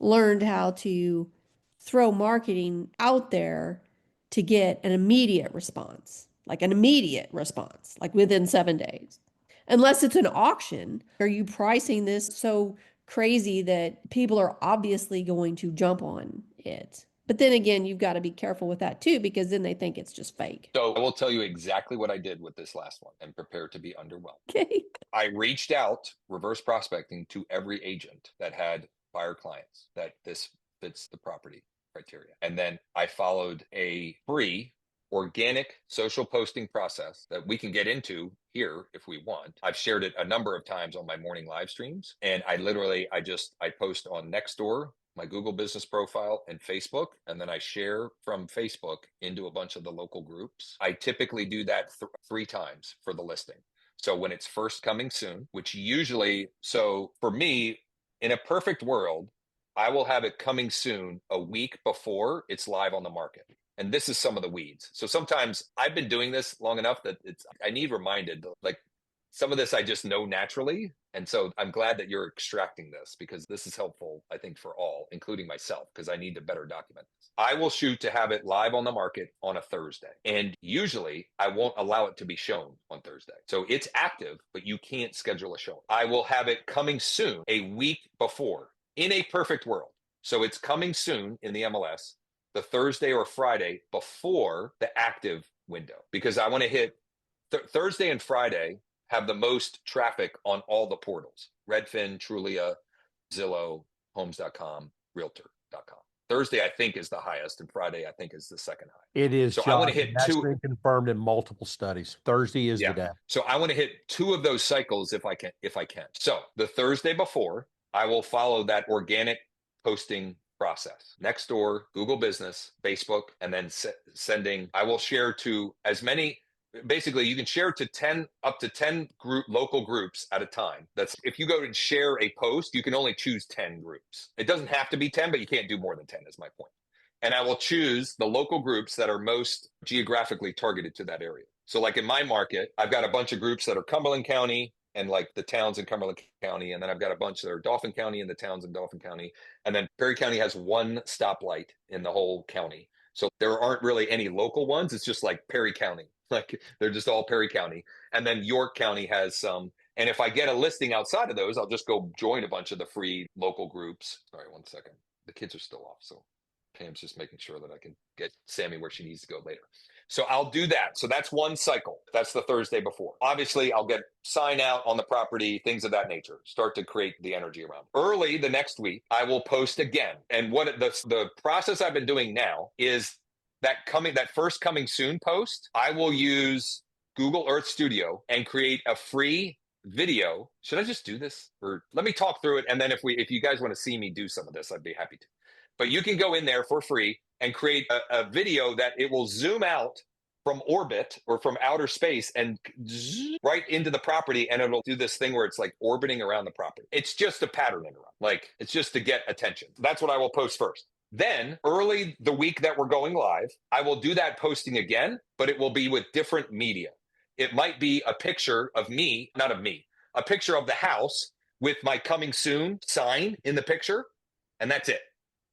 learned how to throw marketing out there to get an immediate response, like within 7 days. Unless it's an auction, are you pricing this so crazy that people are obviously going to jump on it? But then again, you've got to be careful with that too, because then they think it's just fake. So I will tell you exactly what I did with this last one and prepare to be underwhelmed. Okay. I reached out, reverse prospecting, to every agent that had buyer clients that this fits the property criteria. And then I followed a free organic social posting process that we can get into here if we want. I've shared it a number of times on my morning live streams. And I post on Nextdoor, my Google business profile, and Facebook. And then I share from Facebook into a bunch of the local groups. I typically do that 3 times for the listing. So when it's first coming soon, which usually, so for me, in a perfect world, I will have it coming soon a week before it's live on the market. And this is some of the weeds. So sometimes I've been doing this long enough that I need reminded, like some of this I just know naturally. And so I'm glad that you're extracting this because this is helpful, I think, for all, including myself, because I need to better document this. I will shoot to have it live on the market on a Thursday. And usually I won't allow it to be shown on Thursday. So it's active, but you can't schedule a show. I will have it coming soon a week before in a perfect world. So it's coming soon in the MLS, the Thursday or Friday before the active window, because I want to hit Thursday and Friday have the most traffic on all the portals: Redfin, Trulia, Zillow, Homes.com, Realtor.com. Thursday, I think, is the highest, and Friday, I think, is the second high. It is. So Josh, I want to hit that's 2. been confirmed in multiple studies. Thursday is the day. So I want to hit 2 of those cycles if I can. So the Thursday before, I will follow that organic posting process. Nextdoor, Google Business, Facebook, and then I will share to as many. Basically, you can share to up to 10 local groups at a time. That's if you go and share a post, you can only choose 10 groups. It doesn't have to be 10, but you can't do more than 10 is my point. And I will choose the local groups that are most geographically targeted to that area. So like in my market, I've got a bunch of groups that are Cumberland County and like the towns in Cumberland County. And then I've got a bunch that are Dauphin County and the towns in Dauphin County. And then Perry County has 1 stoplight in the whole county. So there aren't really any local ones. It's just like Perry County. Like they're just all Perry County. And then York County has some. And if I get a listing outside of those, I'll just go join a bunch of the free local groups. All right, 1 second. The kids are still off. So Pam's just making sure that I can get Sammy where she needs to go later. So I'll do that. So that's one cycle. That's the Thursday before. Obviously, I'll get sign out on the property, things of that nature. Start to create the energy around it. Early the next week, I will post again. And what the process I've been doing now is that first coming soon post, I will use Google Earth Studio and create a free video. Should I just do this? Or let me talk through it. And then if you guys want to see me do some of this, I'd be happy to. But you can go in there for free and create a video that it will zoom out from orbit or from outer space and right into the property. And it'll do this thing where it's like orbiting around the property. It's just a pattern interrupt. Like it's just to get attention. That's what I will post first. Then early the week that we're going live, I will do that posting again, but it will be with different media. It might be a picture of me, not of me, a picture of the house with my coming soon sign in the picture. And that's it.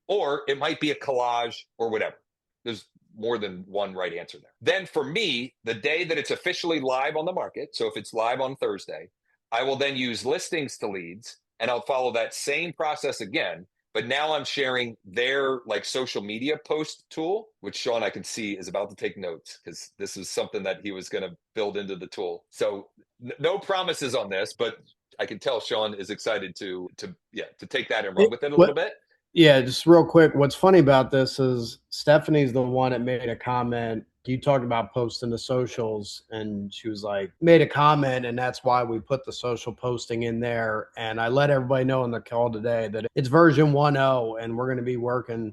Or it might be a collage or whatever. There's more than one right answer there. Then for me, the day that it's officially live on the market, so if it's live on Thursday, I will then use listings to leads and I'll follow that same process again. But now I'm sharing their like social media post tool, which Sean I can see is about to take notes because this is something that he was going to build into the tool. So no promises on this, but I can tell Sean is excited to take that and run with it a little bit. Yeah, just real quick. What's funny about this is Stephanie's the one that made a comment. You talked about posting the socials, and she was like, made a comment, and that's why we put the social posting in there. And I let everybody know on the call today that it's version 1.0, and we're going to be working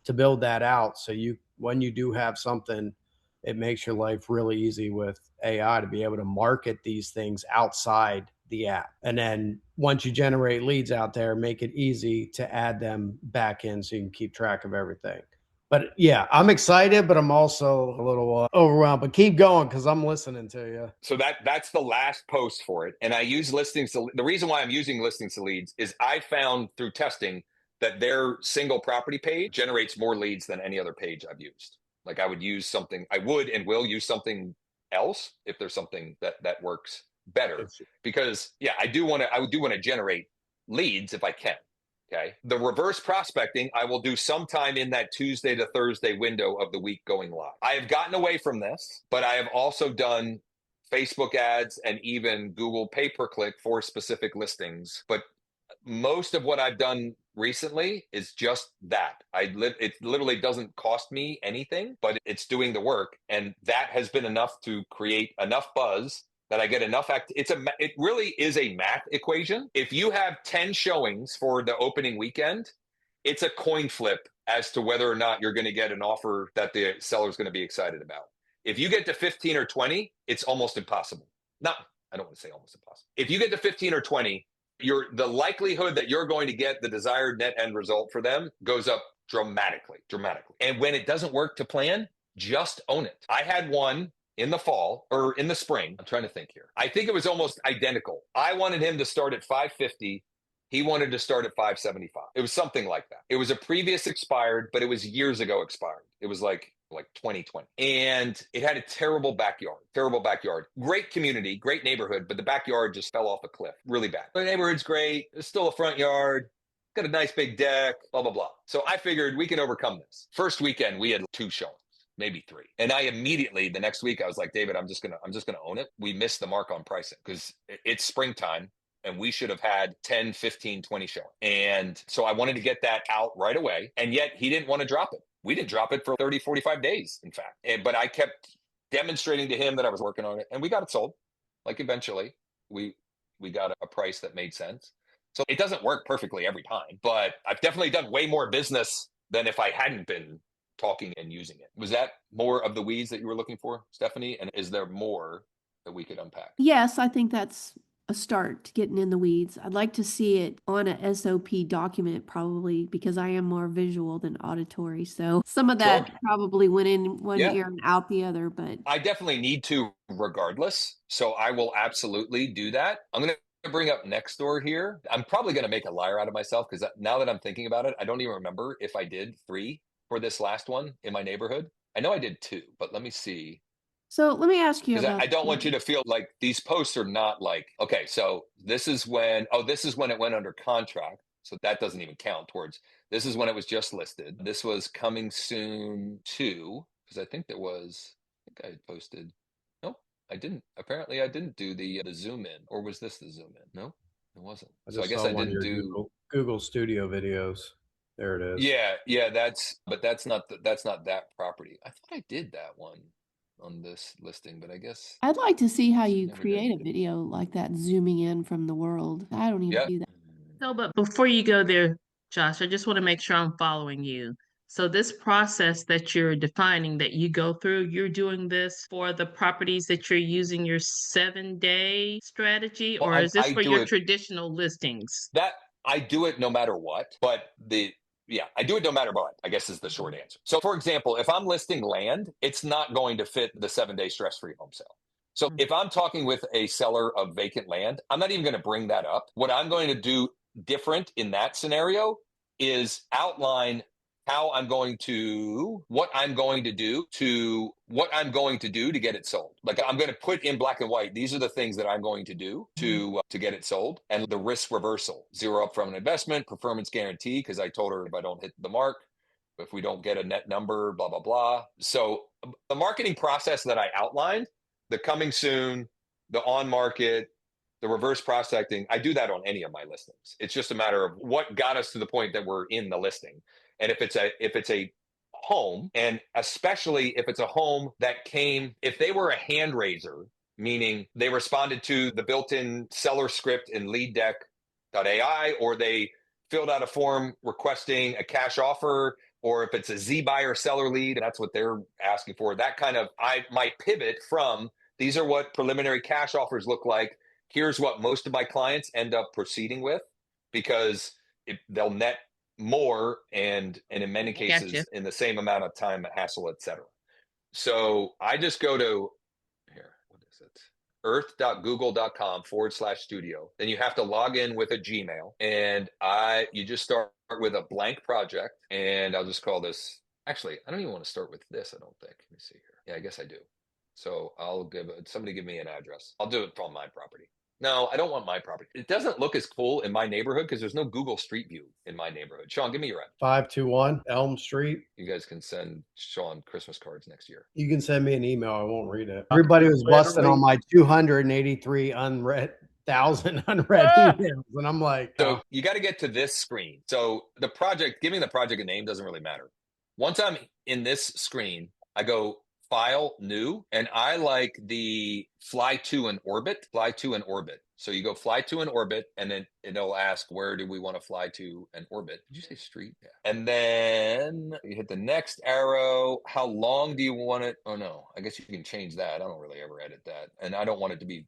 to build that out. So when you do have something, it makes your life really easy with AI to be able to market these things outside the app. And then once you generate leads out there, make it easy to add them back in so you can keep track of everything. But yeah, I'm excited, but I'm also a little overwhelmed. But keep going because I'm listening to you. So that's the last post for it. And I use listings. The reason why I'm using listings to leads is I found through testing that their single property page generates more leads than any other page I've used. Like I would and will use something else if there's something that works better, because I do want to generate leads if I can. Okay. The reverse prospecting I will do sometime in that Tuesday to Thursday window of the week going live. I have gotten away from this, but I have also done Facebook ads and even Google pay-per-click for specific listings. But most of what I've done recently is just that. It literally doesn't cost me anything, but it's doing the work. And that has been enough to create enough buzz that I get enough it really is a math equation. If you have 10 showings for the opening weekend, it's a coin flip as to whether or not you're going to get an offer that the seller is going to be excited about. If you get to 15 or 20, it's almost impossible. I don't want to say almost impossible. If you get to 15 or 20, the likelihood that you're going to get the desired net end result for them goes up dramatically. And when it doesn't work to plan, just own it. I had one in the fall or in the spring. I'm trying to think here. I think it was almost identical. I wanted him to start at 550. He wanted to start at 575. It was something like that. It was a previous expired, but it was years ago expired. It was like 2020. And it had a terrible backyard. Great community, great neighborhood, but the backyard just fell off a cliff really bad. The neighborhood's great. There's still a front yard. Got a nice big deck, blah, blah, blah. So I figured we can overcome this. First weekend, we had 2 showings. Maybe 3. And I immediately, the next week, I was like, David, I'm just gonna own it. We missed the mark on pricing because it's springtime and we should have had 10, 15, 20 showings. And so I wanted to get that out right away. And yet he didn't want to drop it. We didn't drop it for 30, 45 days, in fact. But I kept demonstrating to him that I was working on it, and we got it sold. Like eventually we got a price that made sense. So it doesn't work perfectly every time, but I've definitely done way more business than if I hadn't been talking and using it. Was that more of the weeds that you were looking for, Stephanie? And is there more that we could unpack? Yes, I think that's a start to getting in the weeds. I'd like to see it on a SOP document probably because I am more visual than auditory. So some of that probably went in one ear and out the other, but I definitely need to regardless. So I will absolutely do that. I'm going to bring up Nextdoor here. I'm probably going to make a liar out of myself because now that I'm thinking about it, I don't even remember if I did 3 for this last one in my neighborhood. I know I did 2, but let me see. So let me ask you Because about I don't want you to feel like these posts are not like, okay, so this is when it went under contract. So that doesn't even count towards, this is when it was just listed. This was coming soon too, because I think I had posted, nope, I didn't. Apparently I didn't do the zoom in, or was this the zoom in? No, it wasn't. I So I just guess saw I one of didn't your do. Google Studio videos. There it is. Yeah, but that's not that property. I thought I did that one on this listing, but I guess I'd like to see how I you never did. create a video like that, zooming in from the world. I don't even Yeah. do that. So, but before you go there, Josh, I just want to make sure I'm following you. So this process that you're defining that you go through, you're doing this for the properties that you're using your 7-day strategy, Well, or is this I for do your it traditional listings? that I do it no matter what, but I do it no matter what, I guess is the short answer. So for example, if I'm listing land, it's not going to fit the 7-day stress-free home sale. So if I'm talking with a seller of vacant land, I'm not even going to bring that up. What I'm going to do different in that scenario is outline what I'm going to do to get it sold. Like I'm going to put in black and white, these are the things that I'm going to do to get it sold, and the risk reversal, 0 upfront investment, performance guarantee, because I told her if I don't hit the mark, if we don't get a net number, blah, blah, blah. So the marketing process that I outlined, the coming soon, the on market, the reverse prospecting, I do that on any of my listings. It's just a matter of what got us to the point that we're in the listing. And if it's a home, and especially if it's a home that came, if they were a hand raiser, meaning they responded to the built-in seller script in LeadDeck.ai, or they filled out a form requesting a cash offer, or if it's a Z buyer seller lead, and that's what they're asking for, that kind of, I might pivot from, these are what preliminary cash offers look like. Here's what most of my clients end up proceeding with, because they'll net more, and in many cases Gotcha. in the same amount of time, hassle, etc. So I just go to what is it? earth.google.com/studio. Then you have to log in with a Gmail, and you just start with a blank project, and I'll just call this, actually, I don't even want to start with this, I don't think. Let me see here. Yeah, I guess I do. So I'll somebody give me an address. I'll do it from my property. No, I don't want my property. It doesn't look as cool in my neighborhood because there's no Google Street View in my neighborhood. Sean, give me your address. 521 Elm Street. You guys can send Sean Christmas cards next year. You can send me an email. I won't read it. Everybody was busting on my 283 unread emails. And I'm like, so you got to get to this screen. So the project, giving the project a name doesn't really matter. Once I'm in this screen, I go File, New, and I like the fly to an orbit. So you go fly to an orbit, and then it'll ask, where do we want to fly to an orbit? Did you say street? Yeah. And then you hit the next arrow. How long do you want it? Oh no, I guess you can change that. I don't really ever edit that. And I want it to be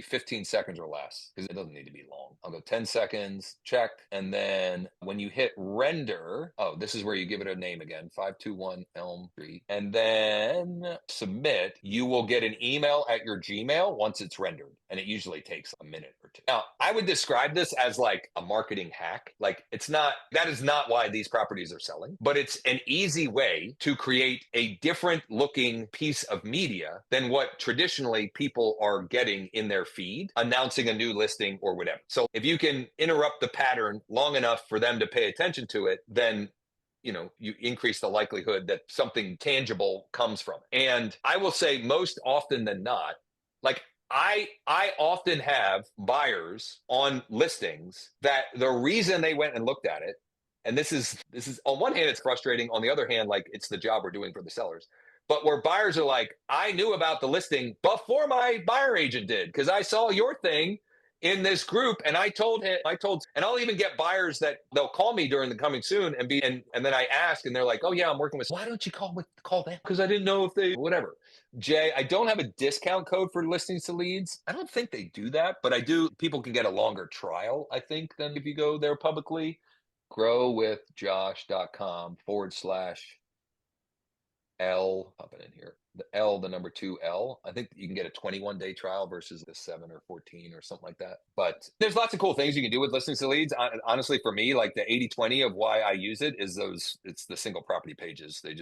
15 seconds or less, because it doesn't need to be long. I'll go 10 seconds, check. And then when you hit render, this is where you give it a name again, 521 Elm Street. And then submit, you will get an email at your Gmail once it's rendered. And it usually takes a minute or two. Now, I would describe this as like a marketing hack. Like that is not why these properties are selling, but it's an easy way to create a different looking piece of media than what traditionally people are getting in their feed, announcing a new listing or whatever. So if you can interrupt the pattern long enough for them to pay attention to it, then you increase the likelihood that something tangible comes from it. And I will say, most often than not, like I often have buyers on listings that the reason they went and looked at it, and this is on one hand, it's frustrating. On the other hand, like, it's the job we're doing for the sellers. But where buyers are like, I knew about the listing before my buyer agent did, because I saw your thing in this group, and I told, and I'll even get buyers that they'll call me during the coming soon and then I ask, and they're like, oh yeah, I'm working with, why don't you call them? Because I didn't know if they, whatever. Jay, I don't have a discount code for listings to leads. I don't think they do that, but I do. People can get a longer trial, I think, than if you go there publicly. Growwithjosh.com / L, pop it in here. The L, the number 2L. I think you can get a 21-day trial versus the 7 or 14 or something like that. But there's lots of cool things you can do with listings to leads. Honestly, for me, like the 80-20 of why I use it is it's the single property pages. They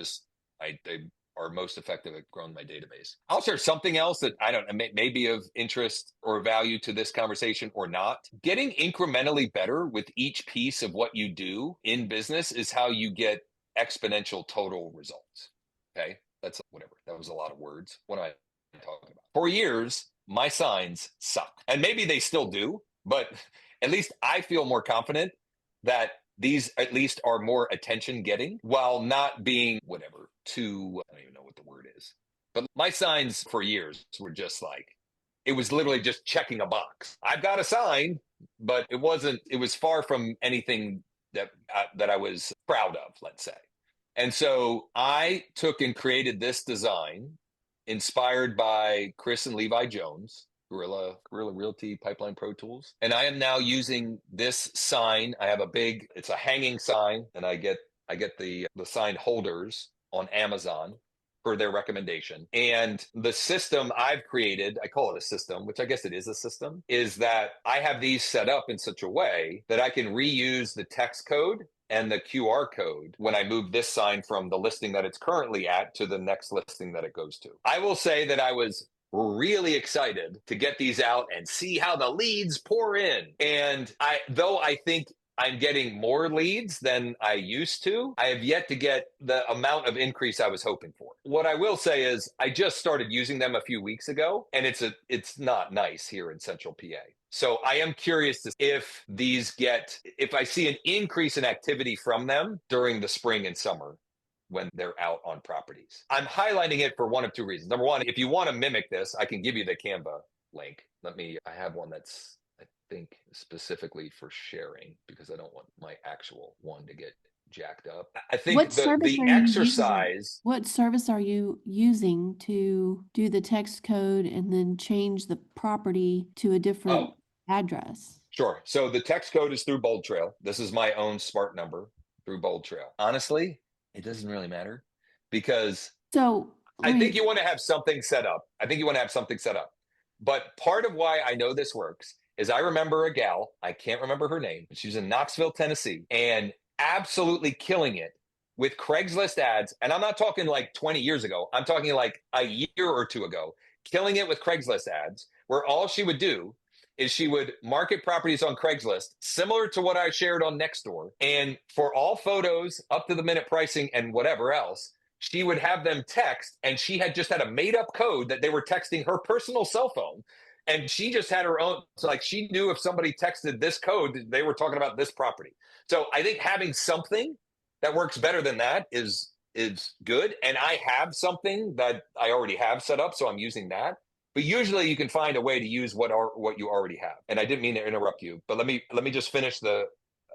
are most effective at growing my database. I'll share something else that I don't know, may be of interest or value to this conversation or not. Getting incrementally better with each piece of what you do in business is how you get exponential total results. Okay, that's whatever. That was a lot of words. What am I talking about? For years, my signs suck. And maybe they still do, but at least I feel more confident that these at least are more attention getting while not being whatever too, I don't even know what the word is. But my signs for years were just like, it was literally just checking a box. I've got a sign, but it was far from anything that I was proud of, let's say. And so I took and created this design inspired by Chris and Levi Jones, Guerrilla Realty Pipeline Pro Tools. And I am now using this sign. I have it's a hanging sign, and I get the sign holders on Amazon for their recommendation. And the system I've created, I call it a system, which I guess it is a system, is that I have these set up in such a way that I can reuse the text code and the QR code when I move this sign from the listing that it's currently at to the next listing that it goes to. I will say that I was really excited to get these out and see how the leads pour in. And though I think I'm getting more leads than I used to, I have yet to get the amount of increase I was hoping for. What I will say is I just started using them a few weeks ago, and it's not nice here in Central PA. So I am curious to if I see an increase in activity from them during the spring and summer when they're out on properties. I'm highlighting it for one of two reasons. Number one, if you want to mimic this, I can give you the Canva link. I have one that's, I think, specifically for sharing because I don't want my actual one to get jacked up. I think What service the are you using? exercise. What service are you using to do the text code and then change the property to a different address? Sure. So the text code is through Bold Trail. This is my own smart number through Bold Trail. Honestly, it doesn't really matter because I think you want to have something set up. But part of why I know this works is I remember a gal, I can't remember her name, but she's in Knoxville, Tennessee, and absolutely killing it with Craigslist ads. And I'm not talking like 20 years ago. I'm talking like a year or two ago, killing it with Craigslist ads, where all she would do is she would market properties on Craigslist, similar to what I shared on Nextdoor. And for all photos, up to the minute pricing and whatever else, she would have them text, and she had just had a made up code that they were texting her personal cell phone. And she just had her own, so like she knew if somebody texted this code, they were talking about this property. So I think having something that works better than that is good. And I have something that I already have set up, so I'm using that. But usually you can find a way to use what you already have. And I didn't mean to interrupt you, but let me just finish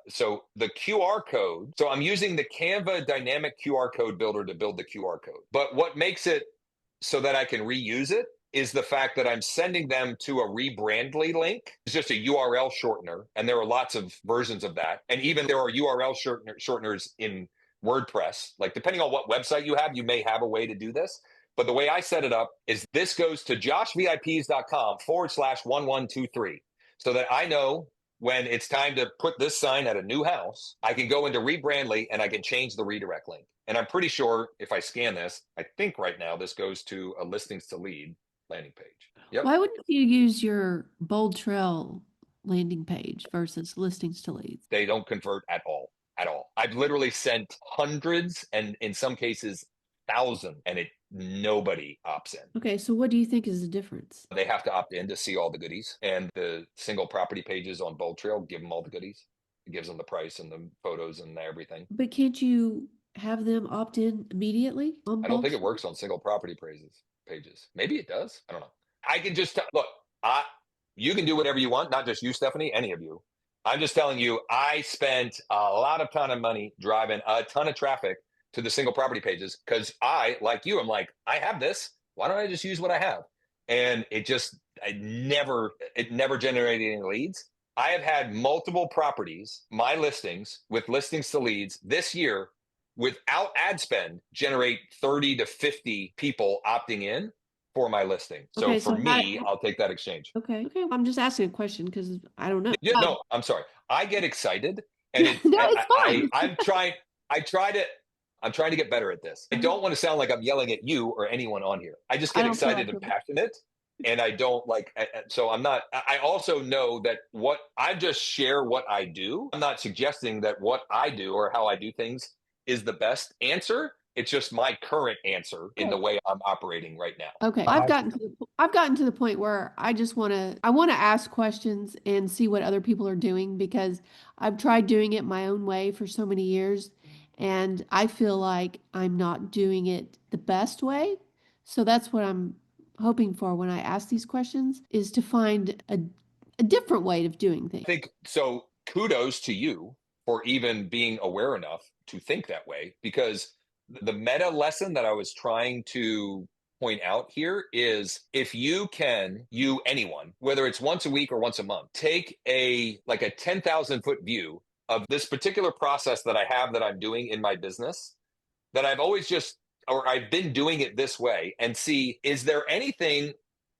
so the QR code. So I'm using the Canva dynamic QR code builder to build the QR code. But what makes it so that I can reuse it is the fact that I'm sending them to a rebrandly link. It's just a URL shortener. And there are lots of versions of that. And even there are URL shorteners in WordPress. Like depending on what website you have, you may have a way to do this. But the way I set it up is this goes to joshvips.com/1123 so that I know when it's time to put this sign at a new house, I can go into Rebrandly and I can change the redirect link. And I'm pretty sure if I scan this, I think right now this goes to a listings to lead landing page. Yep. Why wouldn't you use your Bold Trail landing page versus listings to leads? They don't convert at all. I've literally sent hundreds and in some cases thousands, and nobody opts in. Okay, so what do you think is the difference? They have to opt in to see all the goodies, and the single property pages on Bold Trail give them all the goodies. It gives them the price and the photos and everything. But can't you have them opt in immediately on I don't Bold think it Trail? works on single property pages. Maybe it does. I don't know. I can just look. You can do whatever you want. Not just you, Stephanie. Any of you. I'm just telling you. I spent a lot of time and money driving a ton of traffic to the single property pages because I, like you, I'm like, I have this. Why don't I just use what I have? And it never generated any leads. I have had multiple properties, my listings with listings to leads this year without ad spend, generate 30 to 50 people opting in for my listing. So Okay, for so me, I'll take that exchange. Okay. Well, I'm just asking a question because I don't know. Yeah, no, I'm sorry. I get excited, and No, it's fine. I'm trying to get better at this. I don't want to sound like I'm yelling at you or anyone on here. I just I get don't feel excited like and it. passionate, and I don't like. So I'm not. I also know that what I just share what I do. I'm not suggesting that what I do or how I do things is the best answer. It's just my current answer in the way I'm operating right now. Okay, I've gotten to the point where I just want to ask questions and see what other people are doing because I've tried doing it my own way for so many years and I feel like I'm not doing it the best way. So that's what I'm hoping for when I ask these questions is to find a different way of doing things. I think so. Kudos to you for even being aware enough to think that way, because the meta lesson that I was trying to point out here is if you can, anyone, whether it's once a week or once a month, take a 10,000 foot view of this particular process that I have that I'm doing in my business that I've been doing it this way and see, is there anything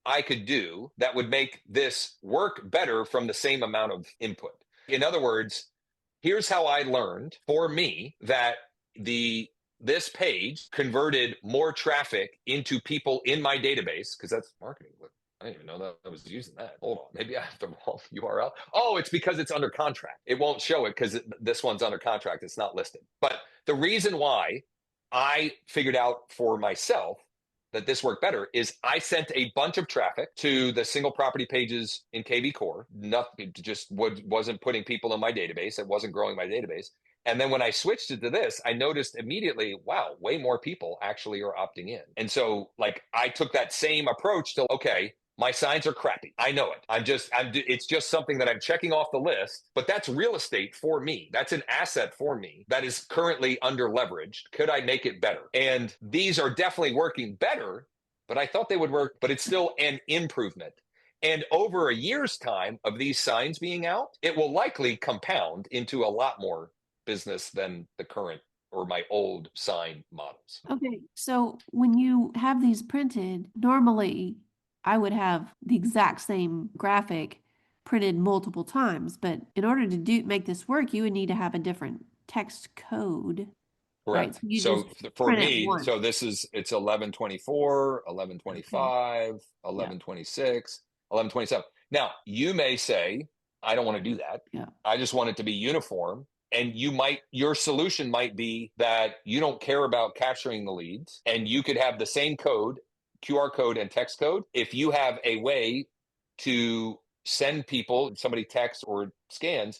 I could do that would make this work better from the same amount of input? In other words, here's how I learned for me that this page converted more traffic into people in my database, because that's marketing. I didn't even know that I was using that. Hold on, maybe I have the wrong URL. Oh, it's because it's under contract. It won't show it because this one's under contract. It's not listed. But the reason why I figured out for myself that this worked better is I sent a bunch of traffic to the single property pages in KV Core. Nothing, just wasn't putting people in my database. It wasn't growing my database. And then when I switched it to this, I noticed immediately, wow, way more people actually are opting in. And so I took that same approach to, okay, my signs are crappy. I know it. It's just something that I'm checking off the list, but that's real estate for me. That's an asset for me that is currently under leveraged. Could I make it better? And these are definitely working better, but I thought they would work, but it's still an improvement. And over a year's time of these signs being out, it will likely compound into a lot more business than the current or my old sign models. Okay, so when you have these printed, normally I would have the exact same graphic printed multiple times, but in order to make this work, you would need to have a different text code. Correct. Right. So you So just for print it me, once. so it's 1124, 1125, Yeah. 1126, 1127. Now, you may say, I don't want to do that. Yeah. I just want it to be uniform. And your solution might be that you don't care about capturing the leads and you could have the same code, QR code and text code. If you have a way to send people, somebody texts or scans,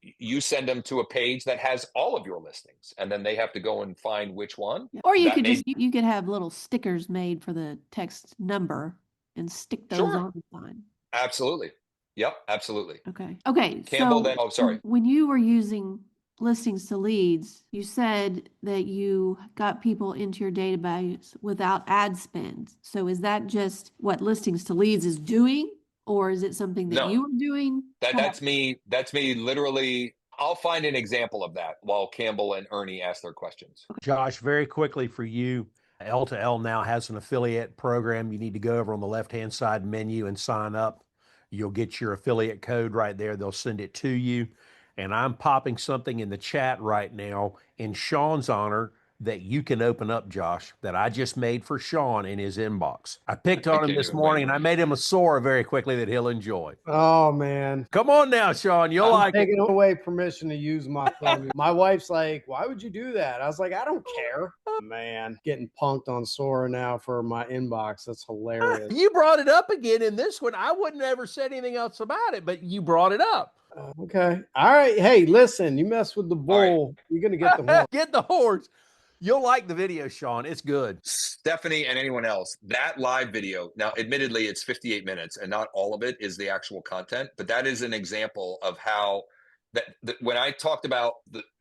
you send them to a page that has all of your listings and then they have to go and find which one. Or you could you could have little stickers made for the text number and stick those on the sign. Absolutely. Yep, absolutely. Okay. Campbell, So then, sorry. When you were using listings to leads, you said that you got people into your database without ad spend. So is that just what listings to leads is doing? Or is it something that you were doing? That's me literally. I'll find an example of that while Campbell and Ernie ask their questions. Josh, very quickly for you, L2L now has an affiliate program. You need to go over on the left-hand side menu and sign up. You'll get your affiliate code right there. They'll send it to you. And I'm popping something in the chat right now in Sean's honor that you can open up, Josh, that I just made for Sean in his inbox. I picked on him this morning and I made him a Sora very quickly that he'll enjoy. Oh, man. Come on now, Sean. You'll like it. Taking away permission to use my phone. My wife's like, why would you do that? I was like, I don't care. Man, getting punked on Sora now for my inbox. That's hilarious. You brought it up again in this one. I wouldn't ever said anything else about it, but you brought it up. Okay. All right. Hey, listen, you mess with the bull, you're going to get the horse. Get the horse. You'll like the video, Sean. It's good. Stephanie and anyone else, that live video, now admittedly it's 58 minutes and not all of it is the actual content, but that is an example of how that when I talked about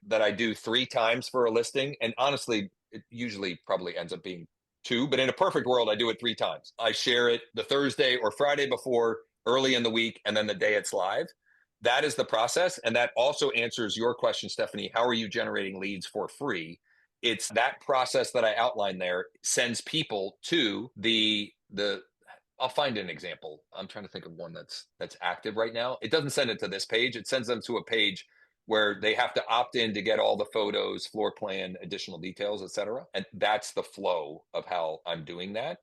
that I do 3 times for a listing, and honestly, it usually probably ends up being 2, but in a perfect world, I do it 3 times. I share it the Thursday or Friday before, early in the week, and then the day it's live. That is the process. And that also answers your question, Stephanie. How are you generating leads for free? it's that process that I outlined there sends people to the I'll find an example. I'm trying to think of one that's active right now. It doesn't send it to this page. It sends them to a page where they have to opt in to get all the photos, floor plan, additional details, etc. And that's the flow of how I'm doing that.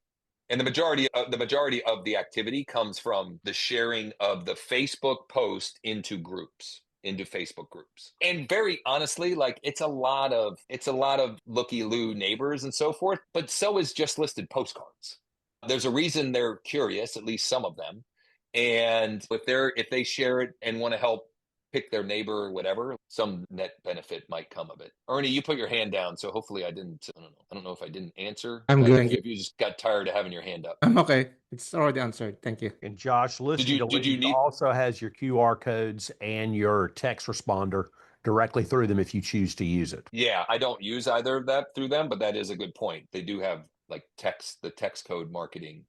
And the majority of the activity comes from the sharing of the Facebook post into Facebook groups. And very honestly, like it's a lot of looky-loo neighbors and so forth, but so is just listed postcards. There's a reason they're curious, at least some of them. And if they share it and want to help pick their neighbor or whatever, some net benefit might come of it. Ernie, you put your hand down, so hopefully I don't know if I didn't answer. I'm good. If you just got tired of having your hand up. I'm okay. It's already answered. Thank you. And Josh, listening to did you Lead need- also has your QR codes and your text responder directly through them if you choose to use it. Yeah, I don't use either of that through them, but that is a good point. They do have like the text code marketing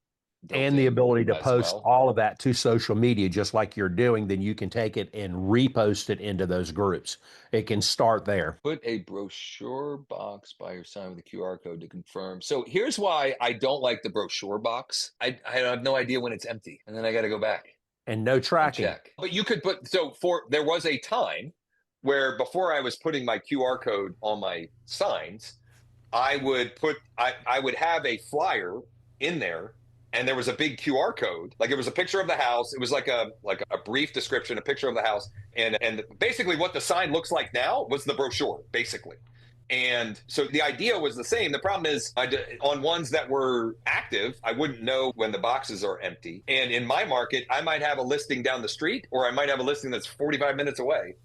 and the ability to post well. all of that to social media, just like you're doing. Then you can take it and repost it into those groups. It can start there. Put a brochure box by your sign with a QR code to confirm. So here's why I don't like the brochure box. I have no idea when it's empty, and then I got to go back and no tracking. And check. But you could put there was a time where before I was putting my QR code on my signs, I would have a flyer in there. And there was a big QR code, like it was a picture of the house. It was like a brief description, a picture of the house, and basically what the sign looks like now was the brochure, basically. And so the idea was the same. The problem is, on ones that were active, I wouldn't know when the boxes are empty. And in my market, I might have a listing down the street, or I might have a listing that's 45 minutes away,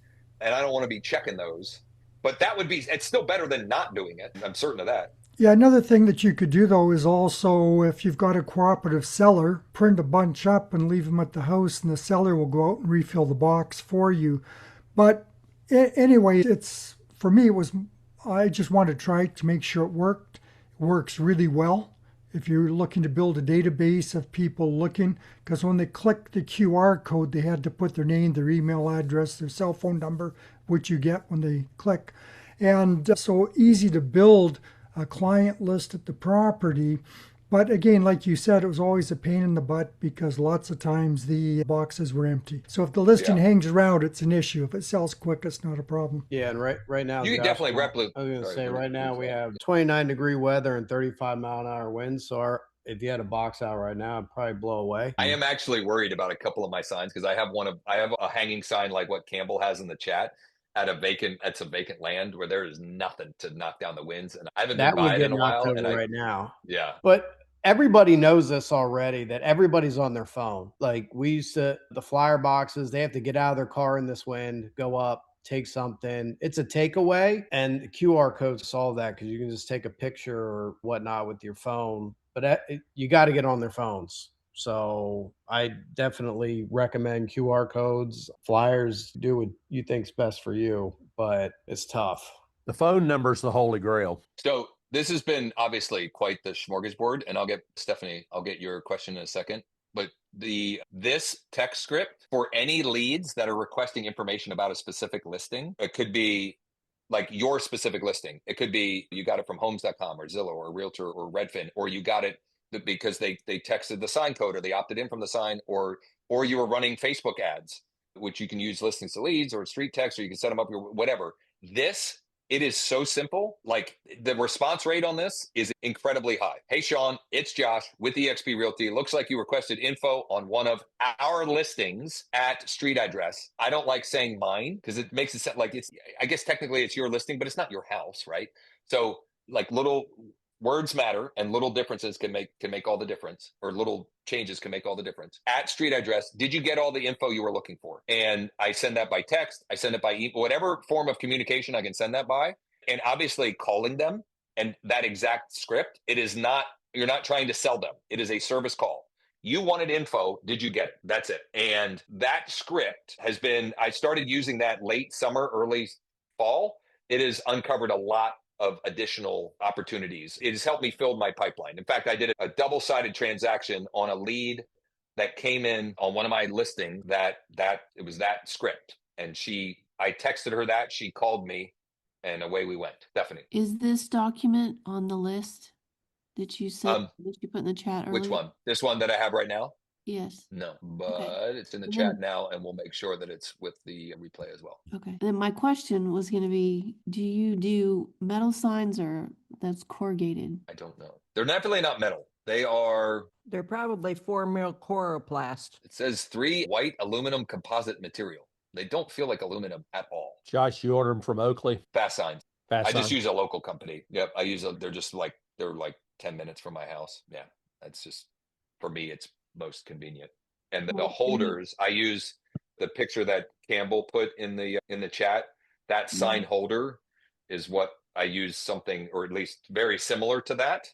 and I don't want to be checking those. But it's still better than not doing it. I'm certain of that. Yeah, another thing that you could do though is also, if you've got a cooperative seller, print a bunch up and leave them at the house, and the seller will go out and refill the box for you. But anyway, for me, I just wanted to try it to make sure it worked. It works really well if you're looking to build a database of people looking, because when they click the QR code, they had to put their name, their email address, their cell phone number, which you get when they click. And so easy to build a client list at the property. But again, like you said, it was always a pain in the butt because lots of times the boxes were empty. So if the listing hangs around, it's an issue. If it sells quick, it's not a problem. Yeah, and right now, you can definitely replicate. I was going to say, right now we have 29-degree weather and 35-mile-an-hour winds. So if you had a box out right now, it'd probably blow away. I am actually worried about a couple of my signs because I have a hanging sign like what Campbell has in the chat. At a vacant land where there is nothing to knock down the winds, and I haven't been by it in a while. Right now, yeah. But everybody knows this already, that everybody's on their phone. Like we used to, the flyer boxes, they have to get out of their car in this wind, go up, take something. It's a takeaway, and the QR codes solve that because you can just take a picture or whatnot with your phone. But you got to get on their phones. So I definitely recommend QR codes. Flyers, do what you think's best for you, but it's tough. The phone number's the holy grail. So this has been obviously quite the smorgasbord, and I'll get your question in a second. But this text script for any leads that are requesting information about a specific listing, it could be like your specific listing. It could be you got it from homes.com or Zillow or Realtor or Redfin, or you got it because they texted the sign code, or they opted in from the sign, or you were running Facebook ads, which you can use listings to leads or street text, or you can set them up your whatever. It is so simple. Like the response rate on this is incredibly high. Hey, Sean, it's Josh with eXp Realty. It looks like you requested info on one of our listings at street address. I don't like saying mine because it makes it sound like I guess technically it's your listing, but it's not your house, right? So like little words matter, and little differences can make all the difference, or little changes can make all the difference. At street address, did you get all the info you were looking for? And I send that by text, I send it by email, whatever form of communication I can send that by. And obviously calling them, and that exact script, you're not trying to sell them. It is a service call. You wanted info, did you get it? That's it. And that script I started using that late summer, early fall. It has uncovered a lot of additional opportunities. It has helped me fill my pipeline. In fact, I did a double-sided transaction on a lead that came in on one of my listings that it was that script. And I texted her that, she called me, And away we went. Stephanie. Is this document on the list that you sent, that you put in the chat earlier? Which one? This one that I have right now? Yes. No, but it's in the And chat then- now, and we'll make sure that it's with the replay as well. Okay. And then my question was going to be, do you do metal signs or that's corrugated? I don't know. They're definitely not metal. They're probably 4 mil chloroplast. It says 3 white aluminum composite material. They don't feel like aluminum at all. Josh, you order them from Oakley? Fast signs. Fast I just signs. use a local company. Yep. They're like 10 minutes from my house. Yeah. That's just, for me, it's most convenient. And the holders, I use the picture that Campbell put in the chat. That sign holder is what I use, something, or at least very similar to that.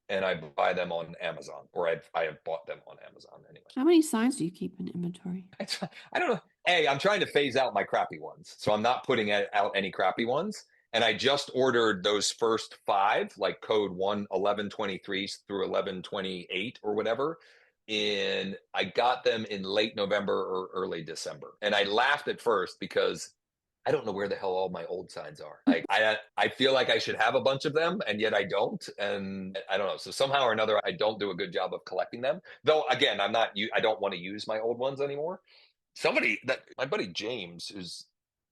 And I buy them on Amazon, or I have bought them on Amazon anyway. How many signs do you keep in inventory? I don't know. Hey, I'm trying to phase out my crappy ones. So I'm not putting out any crappy ones. And I just ordered those first 5, like code 1123 through 1128 or whatever. And I got them in late November or early December. And I laughed at first because I don't know where the hell all my old signs are. Like I feel like I should have a bunch of them, and yet I don't. And I don't know. So somehow or another, I don't do a good job of collecting them. Though again, I don't want to use my old ones anymore. My buddy James, who's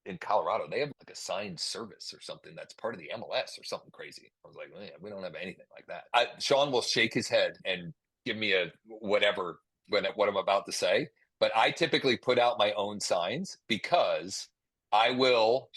in Colorado, they have like a signed service or something that's part of the MLS or something crazy. I was like, man, we don't have anything like that. Sean will shake his head and give me a whatever what I'm about to say. But I typically put out my own signs because I will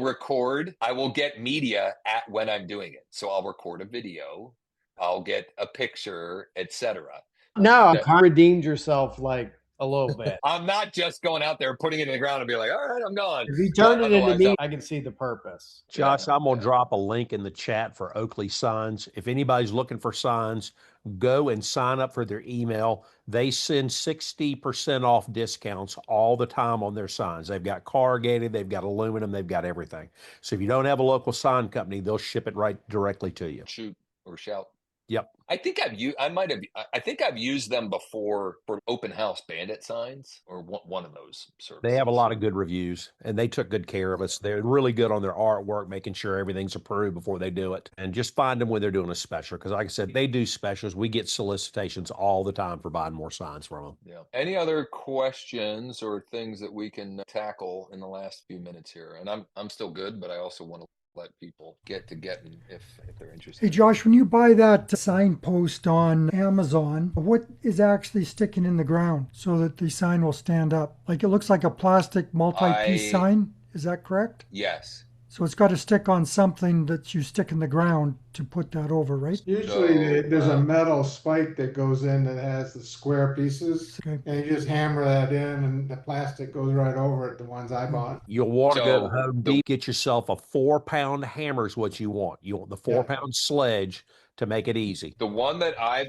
record, I will get media at when I'm doing it. So I'll record a video, I'll get a picture, etc. No, you redeemed yourself like a little bit. I'm not just going out there, putting it in the ground and be like, all right, I'm gone. If you turn it into me, I can see the purpose. Josh, I'm going to drop a link in the chat for Oakley signs. If anybody's looking for signs, go and sign up for their email. They send 60% off discounts all the time on their signs. They've got corrugated, they've got aluminum, they've got everything. So if you don't have a local sign company, they'll ship it right directly to you. Shoot or shout. Yep. I think I've used them before for open house bandit signs, or one of those services. They have a lot of good reviews, and they took good care of us. They're really good on their artwork, making sure everything's approved before they do it. And just find them when they're doing a special, because like I said, they do specials. We get solicitations all the time for buying more signs from them. Yeah. Any other questions or things that we can tackle in the last few minutes here? And I'm still good, but I also want to let people get if they're interested. Hey Josh, when you buy that signpost on Amazon, what is actually sticking in the ground so that the sign will stand up? Like it looks like a plastic multi-piece sign. Is that correct? Yes. So it's got to stick on something that you stick in the ground to put that over, right? Usually there's a metal spike that goes in that has the square pieces, and you just hammer that in and the plastic goes right over it, the ones I bought. You'll want to go to Home Depot, get yourself a 4-pound hammer is what you want. You want the 4-pound sledge to make it easy. The one that I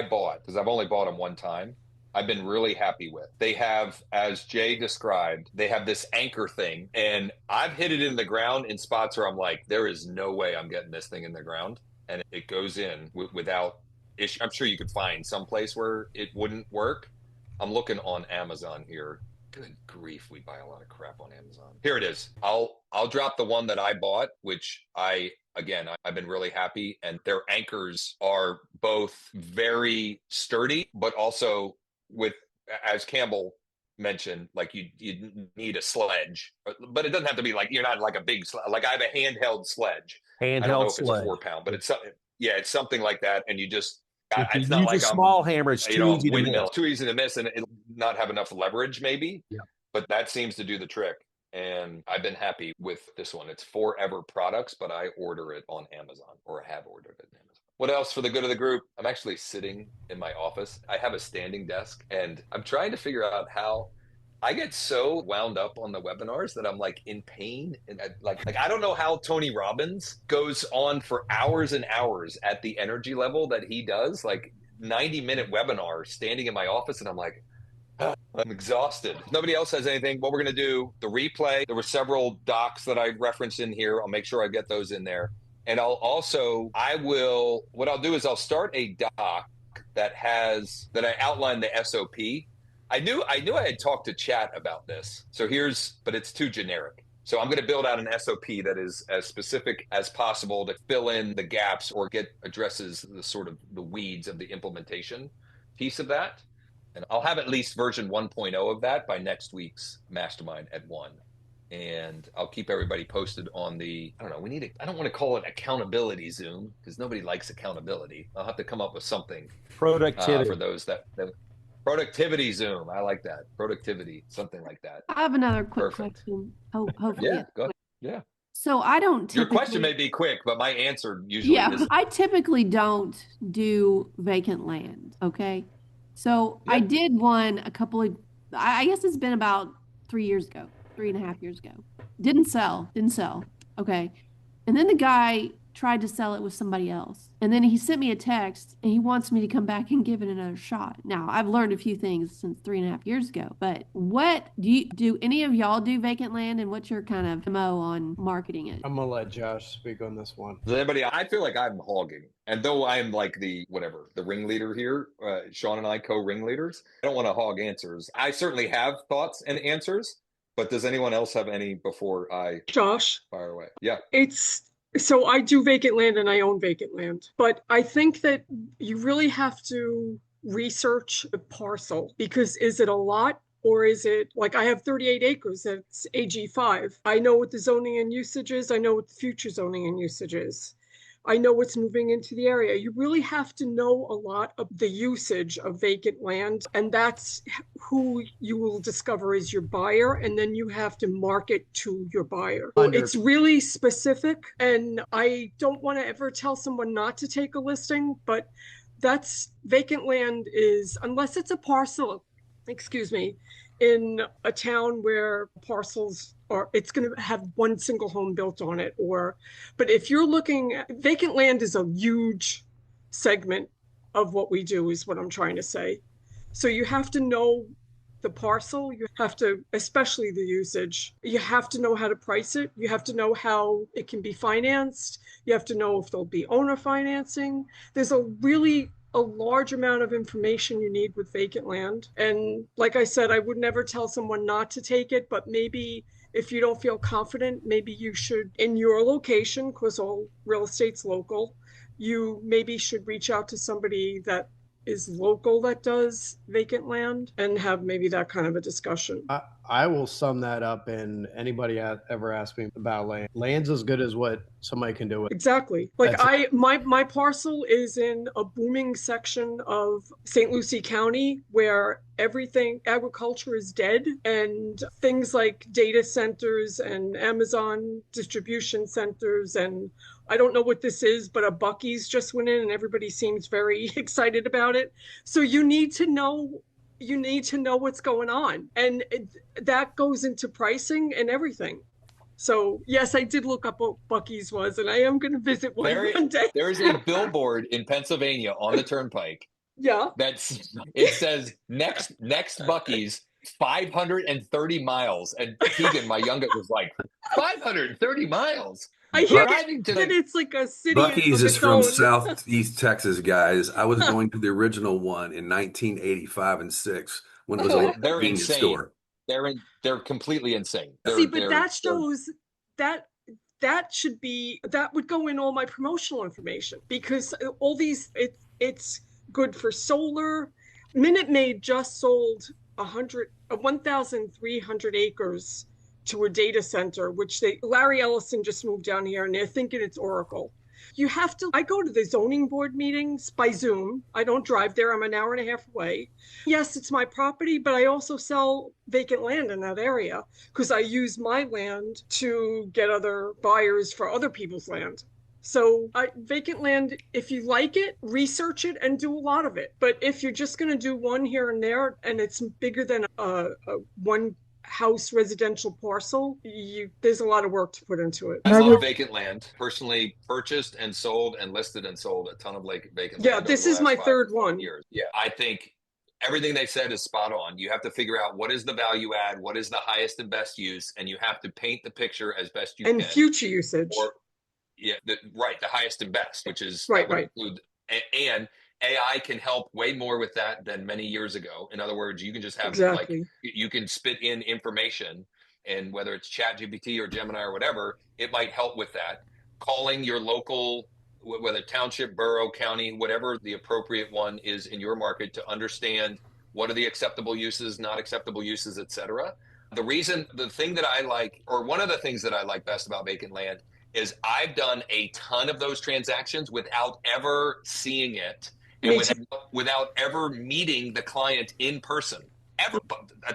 bought, because I've only bought them one time, I've been really happy with. They have, as Jay described, they have this anchor thing, and I've hit it in the ground in spots where I'm like, there is no way I'm getting this thing in the ground, and it goes in without issue. I'm sure you could find some place where it wouldn't work. I'm looking on Amazon here. Good grief, we buy a lot of crap on Amazon. Here it is. I'll drop the one that I bought, which I've been really happy, and their anchors are both very sturdy, but also with, as Campbell mentioned, like you need a sledge, but it doesn't have to be like, you're not like a big like I have a handheld sledge. I don't know if it's a 4-pound, but it's something like that, and you just it's not like a small hammer. It's too easy to miss. Too easy to miss, and it'll not have enough leverage, maybe. Yeah. But that seems to do the trick. And I've been happy with this one. It's Forever Products, but I order it on Amazon, or I have ordered it on Amazon. What else for the good of the group? I'm actually sitting in my office. I have a standing desk, and I'm trying to figure out how I get so wound up on the webinars that I'm like in pain. And I don't know how Tony Robbins goes on for hours and hours at the energy level that he does, like 90-minute webinar standing in my office. And I'm like, I'm exhausted. If nobody else has anything, what we're going to do, the replay, there were several docs that I referenced in here. I'll make sure I get those in there. And what I'll do is I'll start a doc that I outline the SOP. I knew I had talked to chat about this. But it's too generic. So I'm going to build out an SOP that is as specific as possible to fill in the gaps or addresses the sort of the weeds of the implementation piece of that. And I'll have at least version 1.0 of that by next week's Mastermind at 1. And I'll keep everybody posted on I don't know, I don't want to call it accountability Zoom because nobody likes accountability. I'll have to come up with something Productivity. for those that productivity Zoom. I like that. Productivity, something like that. I have another quick Perfect. question. Oh, hopefully. Yeah, go ahead. Yeah. So I don't Your typically. question may be quick, but my answer usually is. I typically don't do vacant land. Okay. So I did one a couple of, I guess it's been about 3.5 years ago. Didn't sell. Okay. And then the guy tried to sell it with somebody else. And then he sent me a text and he wants me to come back and give it another shot. Now, I've learned a few things since 3.5 years ago, but what do any of y'all do vacant land, and what's your kind of MO on marketing it? I'm gonna let Josh speak on this one. Does anybody? I feel like I'm hogging, and though I'm like the ringleader here, Sean and I co-ringleaders. I don't want to hog answers. I certainly have thoughts and answers, but does anyone else have any before I Josh, fire away? Yeah. So I do vacant land and I own vacant land, but I think that you really have to research a parcel, because is it a lot? Or is it like I have 38 acres, that's AG5. I know what the zoning and usage is. I know what the future zoning and usage is. I know what's moving into the area. You really have to know a lot of the usage of vacant land, and that's who you will discover is your buyer, and then you have to market to your buyer. It's really specific, and I don't want to ever tell someone not to take a listing, but that's vacant land is, unless it's a parcel, in a town where parcels are, it's going to have one single home built on it, but if you're looking at vacant land is a huge segment of what we do, is what I'm trying to say. So you have to know the parcel, you have to, especially the usage, you have to know how to price it. You have to know how it can be financed. You have to know if there'll be owner financing. There's a large amount of information you need with vacant land. And like I said, I would never tell someone not to take it, but maybe if you don't feel confident, maybe you should, in your location, because all real estate's local, you maybe should reach out to somebody that is local that does vacant land and have maybe that kind of a discussion. I will sum that up in anybody ever asked me about land. Land's as good as what somebody can do with. Exactly. Like my parcel is in a booming section of St. Lucie County where agriculture is dead, and things like data centers and Amazon distribution centers, and I don't know what this is, but a Buc-ee's just went in and everybody seems very excited about it. So you need to know what's going on, and that goes into pricing and everything. So yes, I did look up what Buc-ee's was, and I am going to visit one day. There is a billboard in Pennsylvania on the turnpike. Yeah. It says next Buc-ee's 530 miles. And Keegan, my youngest, was like, 530 miles? I hear that it's like a city. Buc-ee's is from Southeast Texas, guys. I was going to the original one in 1985 and 6 when it was a convenience store. They're completely insane. That shows that would go in all my promotional information, because all these, it's good for solar. Minute Maid just sold 1,300 acres to a data center, which Larry Ellison just moved down here, and they're thinking it's Oracle. I go to the zoning board meetings by Zoom. I don't drive there. I'm an hour and a half away. Yes, it's my property, but I also sell vacant land in that area because I use my land to get other buyers for other people's land. So vacant land, if you like it, research it and do a lot of it. But if you're just going to do one here and there, and it's bigger than a one house residential parcel, there's a lot of work to put into it. I love vacant land. Personally purchased and sold and listed and sold a ton of vacant land. Yeah, this is my third one. Yeah, I think everything they said is spot on. You have to figure out what is the value add, what is the highest and best use, and you have to paint the picture as best you can. And future usage. The highest and best, which is right. Include, and AI can help way more with that than many years ago. In other words, you can just have you can spit in information and whether it's ChatGPT or Gemini or whatever, it might help with that. Calling your local, whether township, borough, county, whatever the appropriate one is in your market, to understand what are the acceptable uses, not acceptable uses, et cetera. The thing that I like, or one of the things that I like best about vacant land, is I've done a ton of those transactions without ever seeing it and without ever meeting the client in person, ever,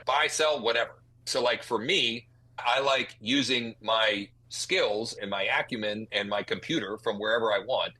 buy, sell, whatever. So like for me, I like using my skills and my acumen and my computer from wherever I want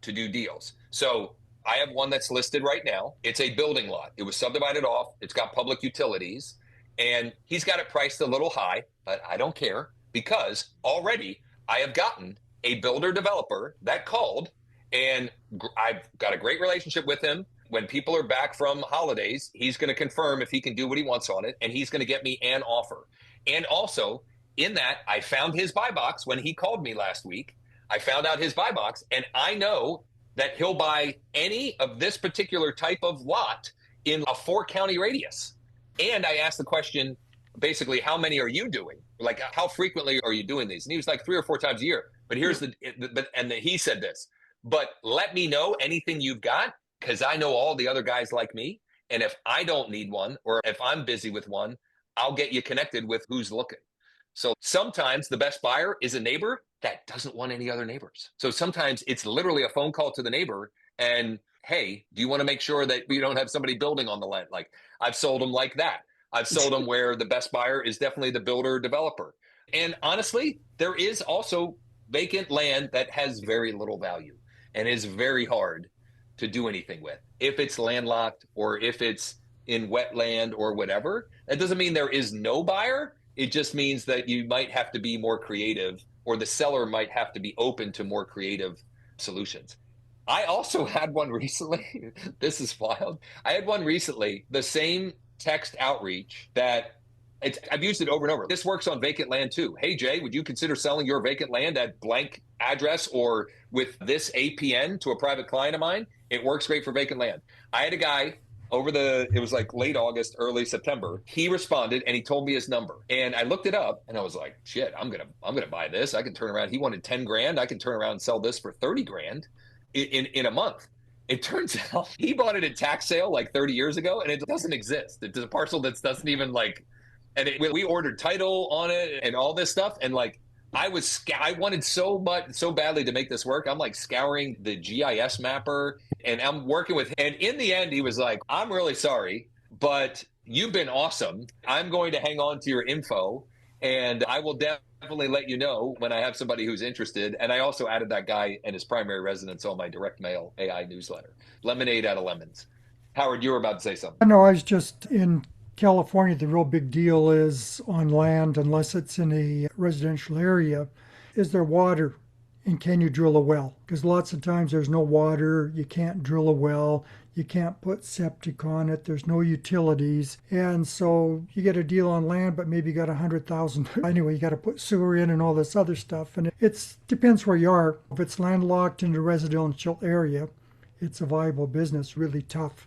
to do deals. So I have one that's listed right now. It's a building lot. It was subdivided off. It's got public utilities, and he's got it priced a little high, but I don't care, because already I have gotten a builder developer that called, and I've got a great relationship with him. When people are back from holidays, he's going to confirm if he can do what he wants on it, and he's going to get me an offer. And also in that, I found his buy box when he called me last week. I found out his buy box, and I know that he'll buy any of this particular type of lot in a 4-county radius. And I asked the question, basically, how many are you doing? Like, how frequently are you doing these? And he was like 3 or 4 times a year. But here's he said this, but let me know anything you've got, because I know all the other guys like me. And if I don't need one, or if I'm busy with one, I'll get you connected with who's looking. So sometimes the best buyer is a neighbor that doesn't want any other neighbors. So sometimes it's literally a phone call to the neighbor and, hey, do you want to make sure that we don't have somebody building on the land? Like, I've sold them like that. I've sold them where the best buyer is definitely the builder developer. And honestly, there is also vacant land that has very little value and is very hard to do anything with. If it's landlocked or if it's in wetland or whatever, that doesn't mean there is no buyer. It just means that you might have to be more creative, or the seller might have to be open to more creative solutions. I also had one recently. This is wild. I had one recently, the same text outreach that I've used it over and over. This works on vacant land too. Hey, Jay, would you consider selling your vacant land at blank address or with this APN to a private client of mine? It works great for vacant land. I had a guy it was like late August, early September. He responded and he told me his number, and I looked it up and I was like, shit, I'm gonna buy this. I can turn around. He wanted 10 grand. I can turn around and sell this for 30 grand in a month. It turns out he bought it at tax sale like 30 years ago, and it doesn't exist. It's a parcel that doesn't even like, and we ordered title on it and all this stuff. And like, I wanted so badly to make this work. I'm like scouring the GIS mapper, and I'm working with him. And in the end, he was like, I'm really sorry, but you've been awesome. I'm going to hang on to your info, and I will definitely let you know when I have somebody who's interested. And I also added that guy and his primary residence on my direct mail AI newsletter. Lemonade out of lemons. Howard, you were about to say something. No, I was just in California. The real big deal is on land, unless it's in a residential area, is there water, and can you drill a well? Because lots of times there's no water, you can't drill a well, you can't put septic on it, there's no utilities, and so you get a deal on land, but maybe you got 100,000. Anyway, you got to put sewer in and all this other stuff, and it depends where you are. If it's landlocked in a residential area, it's a viable business. Really tough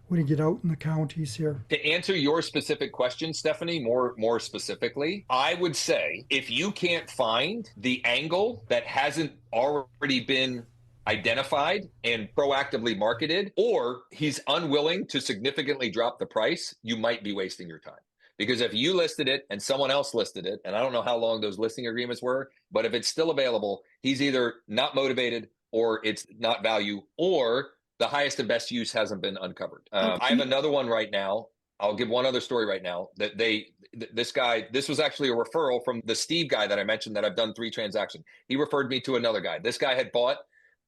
when you get out in the counties here. To answer your specific question, Stephanie, more specifically, I would say if you can't find the angle that hasn't already been identified and proactively marketed, or he's unwilling to significantly drop the price, you might be wasting your time. Because if you listed it and someone else listed it, and I don't know how long those listing agreements were, but if it's still available, he's either not motivated, or it's not value, or the highest and best use hasn't been uncovered. I have another one right now. I'll give one other story right now that this was actually a referral from the Steve guy that I mentioned that I've done 3 transactions. He referred me to another guy. This guy had bought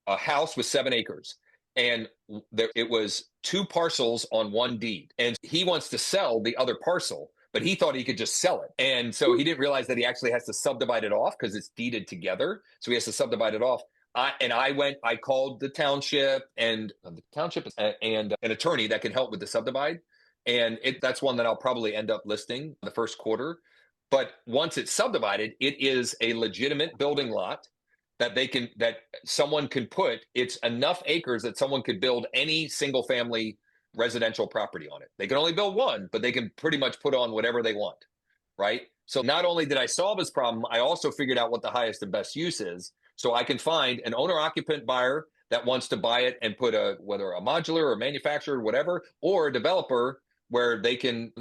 a house with 7 acres, and it was 2 parcels on 1 deed. And he wants to sell the other parcel, but he thought he could just sell it. And so he didn't realize that he actually has to subdivide it off because it's deeded together. So he has to subdivide it off. I called the township and an attorney that can help with the subdivide. And that's one that I'll probably end up listing the first quarter. But once it's subdivided, it is a legitimate building lot that someone can put. It's enough acres that someone could build any single family residential property on it. They can only build one, but they can pretty much put on whatever they want. Right. So not only did I solve his problem, I also figured out what the highest and best use is. So I can find an owner occupant buyer that wants to buy it and put whether a modular or manufacturer, whatever, or a developer where they could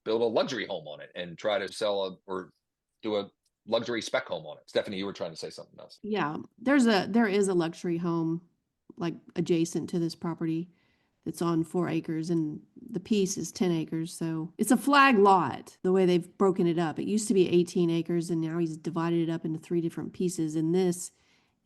build a luxury home on it and try to sell or do a luxury spec home on it. Stephanie, you were trying to say something else. Yeah, there is a luxury home like adjacent to this property that's on 4 acres, and the piece is 10 acres. So it's a flag lot the way they've broken it up. It used to be 18 acres and now he's divided it up into 3 different pieces. And this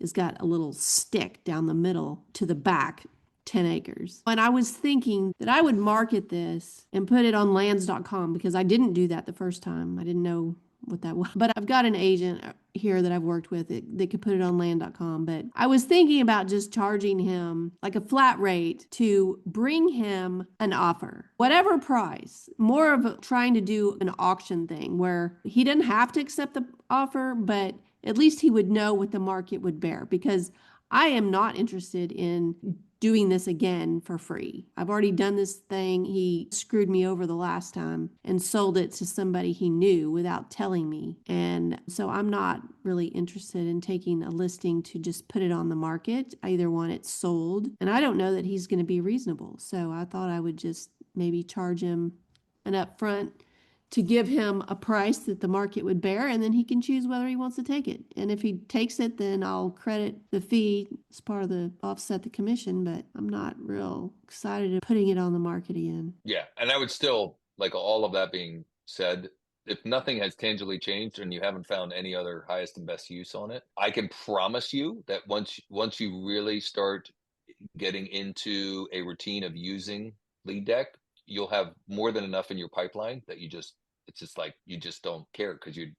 has got a little stick down the middle to the back, 10 acres. And I was thinking that I would market this and put it on lands.com because I didn't do that the first time. I didn't know what that was. But I've got an agent here that I've worked with that could put it on land.com. But I was thinking about just charging him like a flat rate to bring him an offer, whatever price, more of trying to do an auction thing where he didn't have to accept the offer, but at least he would know what the market would bear, because I am not interested in doing this again for free. I've already done this thing. He screwed me over the last time and sold it to somebody he knew without telling me. And so I'm not really interested in taking a listing to just put it on the market. I either want it sold, and I don't know that he's going to be reasonable. So I thought I would just maybe charge him an upfront to give him a price that the market would bear, and then he can choose whether he wants to take it. And if he takes it, then I'll credit the fee as part of the offset the commission, but I'm not real excited at putting it on the market again. Yeah. And I would still, like, all of that being said, if nothing has tangibly changed and you haven't found any other highest and best use on it, I can promise you that once you really start getting into a routine of using LeadDeck, you'll have more than enough in your pipeline that it's just like you just don't care, because you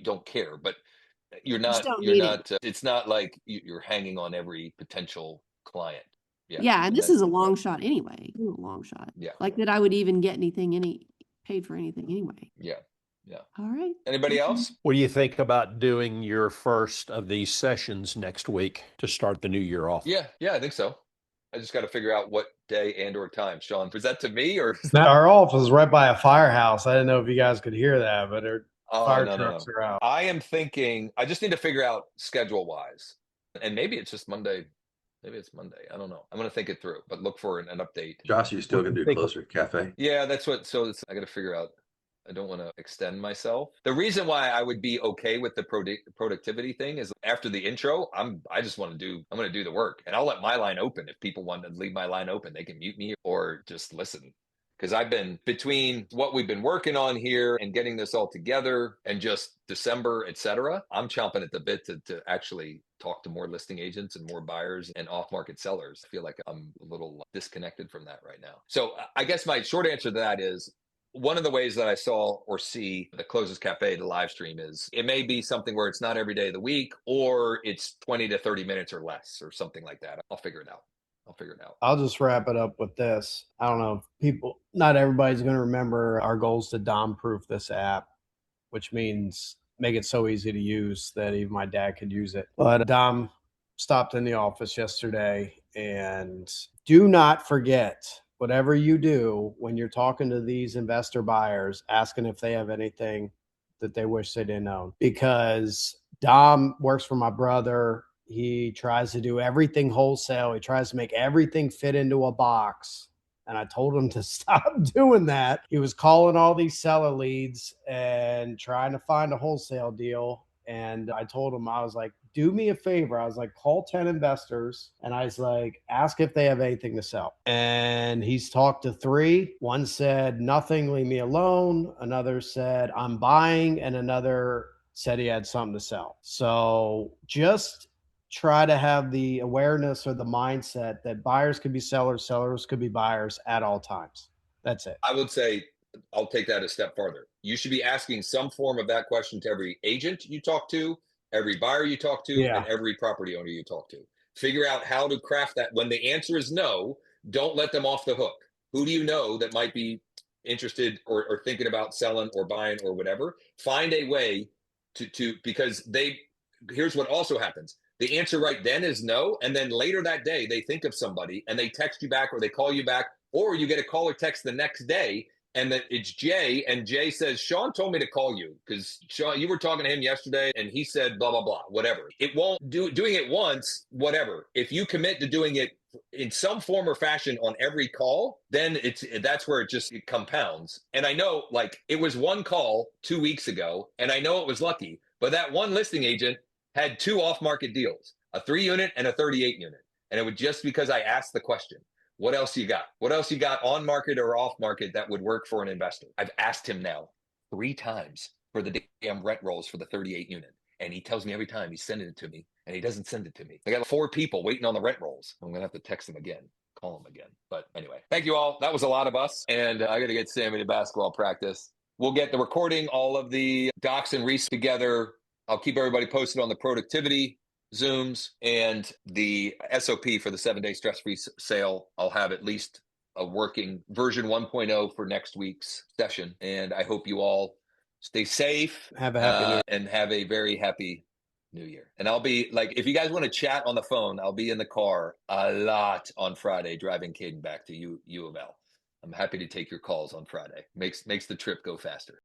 don't care, but it's not like you're hanging on every potential client. Yeah, and this is a long shot anyway. A long shot. Yeah. Like that I would even get paid for anything anyway. Yeah. All right. Anybody else? What do you think about doing your first of these sessions next week to start the new year off? Yeah, I think so. I just got to figure out what day and or time. Sean, was that to me or? Our office is right by a firehouse. I didn't know if you guys could hear that, but fire trucks are out. I am thinking, I just need to figure out schedule wise, and maybe it's just Monday. Maybe it's Monday. I don't know. I'm going to think it through, but look for an update. Josh, you still going to do Closer Cafe? Yeah, that's what. So I got to figure out. I don't want to extend myself. The reason why I would be okay with the productivity thing is after the intro, I'm going to do the work, and I'll let my line open. If people want to leave my line open, they can mute me or just listen. Because I've been between what we've been working on here and getting this all together and just December, etc. I'm chomping at the bit to actually talk to more listing agents and more buyers and off-market sellers. I feel like I'm a little disconnected from that right now. So I guess my short answer to that is, one of the ways that I saw or see the Closes Cafe, the live stream, is it may be something where it's not every day of the week, or it's 20 to 30 minutes or less or something like that. I'll figure it out. I'll just wrap it up with this. I don't know if not everybody's going to remember our goals to DOM-proof this app, which means make it so easy to use that even my dad could use it. But Dom stopped in the office yesterday, and do not forget, whatever you do when you're talking to these investor buyers, asking if they have anything that they wish they didn't own. Because Dom works for my brother. He tries to do everything wholesale. He tries to make everything fit into a box. And I told him to stop doing that. He was calling all these seller leads and trying to find a wholesale deal. And I told him, I was like, do me a favor. I was like, call 10 investors. And I was like, ask if they have anything to sell. And he's talked to 3. One said, nothing, leave me alone. Another said, I'm buying. And another said he had something to sell. So just try to have the awareness or the mindset that buyers could be sellers, sellers could be buyers at all times. That's it. I would say, I'll take that a step farther. You should be asking some form of that question to every agent you talk to, every buyer you talk to, and every property owner you talk to. Figure out how to craft that. When the answer is no, don't let them off the hook. Who do you know that might be interested or thinking about selling or buying or whatever? Find a way to because here's what also happens. The answer right then is no. And then later that day, they think of somebody and they text you back or they call you back, or you get a call or text the next day and that it's Jay, and Jay says, Sean told me to call you because Sean, you were talking to him yesterday and he said blah blah blah, whatever. It won't doing it once, whatever. If you commit to doing it in some form or fashion on every call, then that's where it compounds. And I know, like, it was one call 2 weeks ago, and I know it was lucky, but that one listing agent had 2 off-market deals, a 3-unit and a 38-unit. And it was just because I asked the question. What else you got? What else you got on market or off market that would work for an investor? I've asked him now 3 times for the damn rent rolls for the 38 unit. And he tells me every time he's sending it to me, and he doesn't send it to me. I got 4 people waiting on the rent rolls. I'm going to have to text him again, call him again. But anyway, thank you all. That was a lot of us. And I got to get Sammy to basketball practice. We'll get the recording, all of the docs and Reese together. I'll keep everybody posted on the productivity Zooms and the SOP for the 7-day stress-free sale. I'll have at least a working version 1.0 for next week's session. And I hope you all stay safe. Have a happy New Year. And have a very happy New Year. And I'll be like, if you guys want to chat on the phone, I'll be in the car a lot on Friday driving Caden back to U of L. I'm happy to take your calls on Friday. Makes the trip go faster.